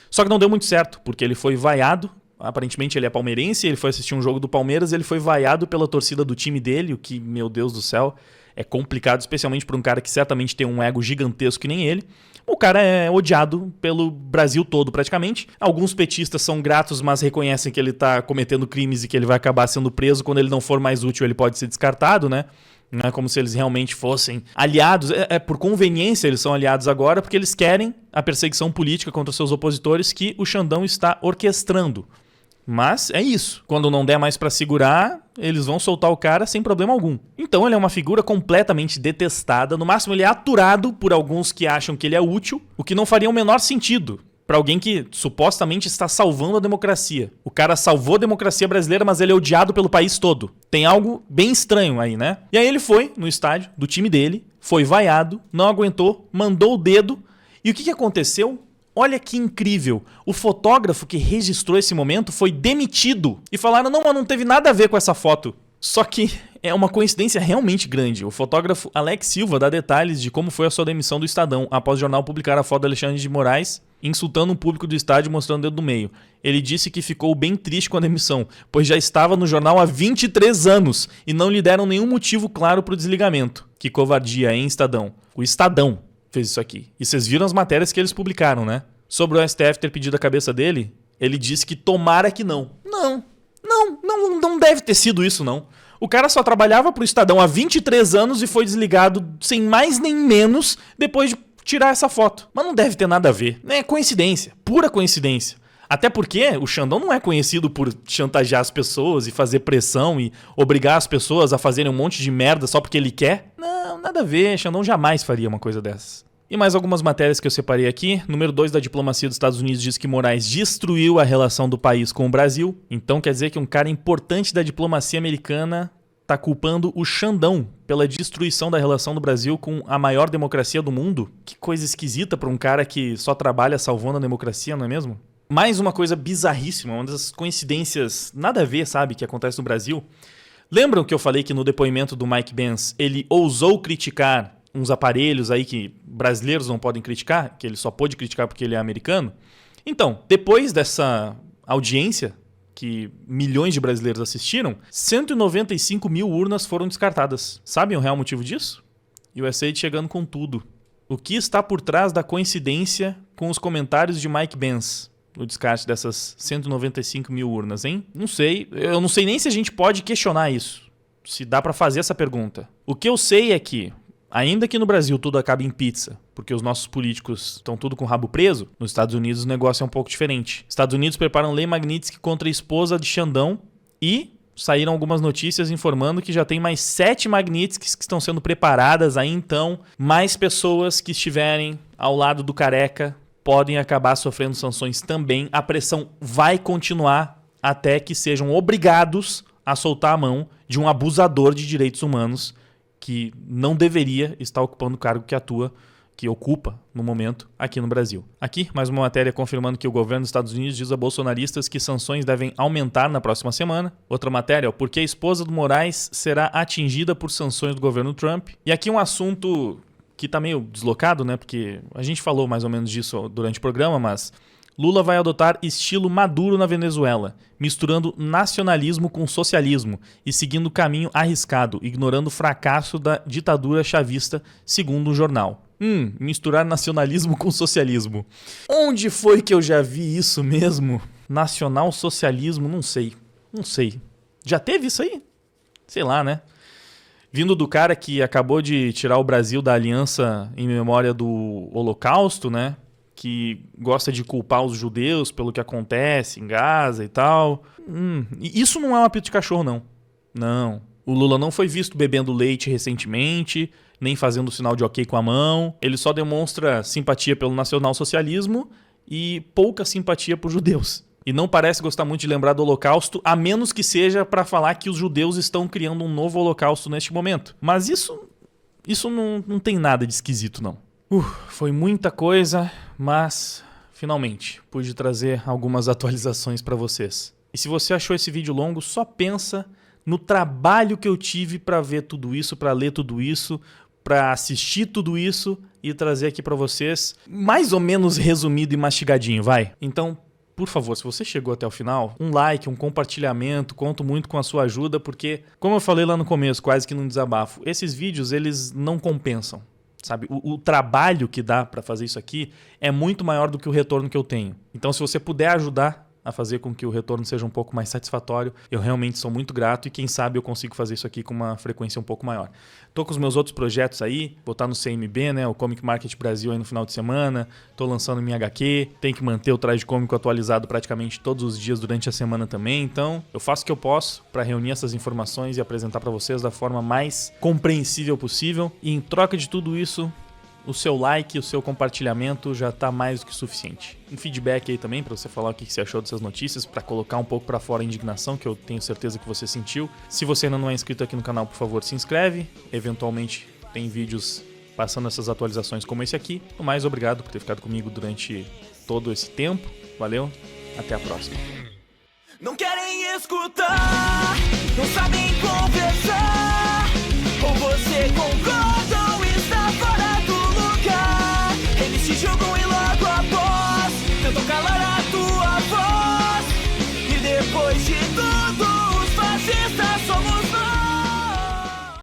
Só que não deu muito certo, porque ele foi vaiado. Aparentemente ele é palmeirense, ele foi assistir um jogo do Palmeiras, ele foi vaiado pela torcida do time dele, o que, meu Deus do céu, é complicado, especialmente para um cara que certamente tem um ego gigantesco que nem ele. O cara é odiado pelo Brasil todo, praticamente. Alguns petistas são gratos, mas reconhecem que ele está cometendo crimes e que ele vai acabar sendo preso. Quando ele não for mais útil, ele pode ser descartado, né? Não é como se eles realmente fossem aliados. Por conveniência eles são aliados agora, porque eles querem a perseguição política contra seus opositores que o Xandão está orquestrando. Mas é isso. Quando não der mais pra segurar, eles vão soltar o cara sem problema algum. Então ele é uma figura completamente detestada. No máximo ele é aturado por alguns que acham que ele é útil, o que não faria o menor sentido pra alguém que supostamente está salvando a democracia. O cara salvou a democracia brasileira, mas ele é odiado pelo país todo. Tem algo bem estranho aí, né? E aí ele foi no estádio do time dele, foi vaiado, não aguentou, mandou o dedo. E o que aconteceu? Olha que incrível, o fotógrafo que registrou esse momento foi demitido. E falaram, não, mas não teve nada a ver com essa foto. Só que é uma coincidência realmente grande. O fotógrafo Alex Silva dá detalhes de como foi a sua demissão do Estadão, após o jornal publicar a foto de Alexandre de Moraes insultando um público do estádio mostrando o dedo do meio. Ele disse que ficou bem triste com a demissão, pois já estava no jornal há 23 anos e não lhe deram nenhum motivo claro para o desligamento. Que covardia, hein, Estadão? O Estadão fez isso aqui. E vocês viram as matérias que eles publicaram, né? Sobre o STF ter pedido a cabeça dele, ele disse que tomara que não. Não deve ter sido isso, não. O cara só trabalhava pro Estadão há 23 anos e foi desligado sem mais nem menos depois de tirar essa foto. Mas não deve ter nada a ver. É coincidência, pura coincidência. Até porque o Xandão não é conhecido por chantagear as pessoas e fazer pressão e obrigar as pessoas a fazerem um monte de merda só porque ele quer. Não, nada a ver. Xandão jamais faria uma coisa dessas. E mais algumas matérias que eu separei aqui. Número 2 da diplomacia dos Estados Unidos diz que Moraes destruiu a relação do país com o Brasil. Então quer dizer que um cara importante da diplomacia americana está culpando o Xandão pela destruição da relação do Brasil com a maior democracia do mundo. Que coisa esquisita para um cara que só trabalha salvando a democracia, não é mesmo? Mais uma coisa bizarríssima, uma das coincidências nada a ver, sabe, que acontece no Brasil. Lembram que eu falei que no depoimento do Mike Pence ele ousou criticar uns aparelhos aí que brasileiros não podem criticar, que ele só pôde criticar porque ele é americano? Então, depois dessa audiência, que milhões de brasileiros assistiram, 195 mil urnas foram descartadas. Sabem o real motivo disso? USAID chegando com tudo. O que está por trás da coincidência com os comentários de Mike Pence no descarte dessas 195 mil urnas, hein? Não sei. Eu não sei nem se a gente pode questionar isso. Se dá pra fazer essa pergunta. O que eu sei é que, ainda que no Brasil tudo acabe em pizza, porque os nossos políticos estão tudo com o rabo preso, nos Estados Unidos o negócio é um pouco diferente. Estados Unidos preparam lei Magnitsky contra a esposa de Xandão e saíram algumas notícias informando que já tem mais 7 Magnitskys que estão sendo preparadas. Aí então, mais pessoas que estiverem ao lado do careca podem acabar sofrendo sanções também. A pressão vai continuar até que sejam obrigados a soltar a mão de um abusador de direitos humanos que não deveria estar ocupando o cargo que ocupa no momento aqui no Brasil. Aqui, mais uma matéria confirmando que o governo dos Estados Unidos diz a bolsonaristas que sanções devem aumentar na próxima semana. Outra matéria, porque a esposa do Moraes será atingida por sanções do governo Trump. E aqui um assunto que está meio deslocado, né? Porque a gente falou mais ou menos disso durante o programa, mas Lula vai adotar estilo Maduro na Venezuela, misturando nacionalismo com socialismo e seguindo caminho arriscado, ignorando o fracasso da ditadura chavista, segundo o jornal. Misturar nacionalismo com socialismo. Onde foi que eu já vi isso mesmo? Nacional-socialismo, não sei. Já teve isso aí? Sei lá, né? Vindo do cara que acabou de tirar o Brasil da aliança em memória do Holocausto, né? Que gosta de culpar os judeus pelo que acontece em Gaza e tal. Isso não é um apito de cachorro, não. Não. O Lula não foi visto bebendo leite recentemente, nem fazendo sinal de ok com a mão. Ele só demonstra simpatia pelo nacionalsocialismo e pouca simpatia por judeus. E não parece gostar muito de lembrar do Holocausto, a menos que seja para falar que os judeus estão criando um novo Holocausto neste momento. Mas isso não tem nada de esquisito, não. Foi muita coisa, mas finalmente pude trazer algumas atualizações para vocês. E se você achou esse vídeo longo, só pensa no trabalho que eu tive para ver tudo isso, para ler tudo isso, para assistir tudo isso e trazer aqui para vocês, mais ou menos resumido e mastigadinho, vai? Então, por favor, se você chegou até o final, um like, um compartilhamento, conto muito com a sua ajuda, porque, como eu falei lá no começo, quase que num desabafo, esses vídeos, eles não compensam, sabe? O trabalho que dá para fazer isso aqui é muito maior do que o retorno que eu tenho. Então, se você puder ajudar a fazer com que o retorno seja um pouco mais satisfatório, eu realmente sou muito grato e quem sabe eu consigo fazer isso aqui com uma frequência um pouco maior. Tô com os meus outros projetos aí, vou estar no CMB, né, o Comic Market Brasil aí no final de semana, tô lançando minha HQ, tenho que manter o Traje Cômico atualizado praticamente todos os dias durante a semana também, então eu faço o que eu posso para reunir essas informações e apresentar para vocês da forma mais compreensível possível, e em troca de tudo isso, o seu like e o seu compartilhamento já tá mais do que suficiente. Um feedback aí também pra você falar o que você achou dessas notícias, pra colocar um pouco pra fora a indignação que eu tenho certeza que você sentiu. Se você ainda não é inscrito aqui no canal, por favor, se inscreve. Eventualmente tem vídeos passando essas atualizações como esse aqui. No mais, obrigado por ter ficado comigo durante todo esse tempo. Valeu, até a próxima. Não querem escutar, não sabem conversar.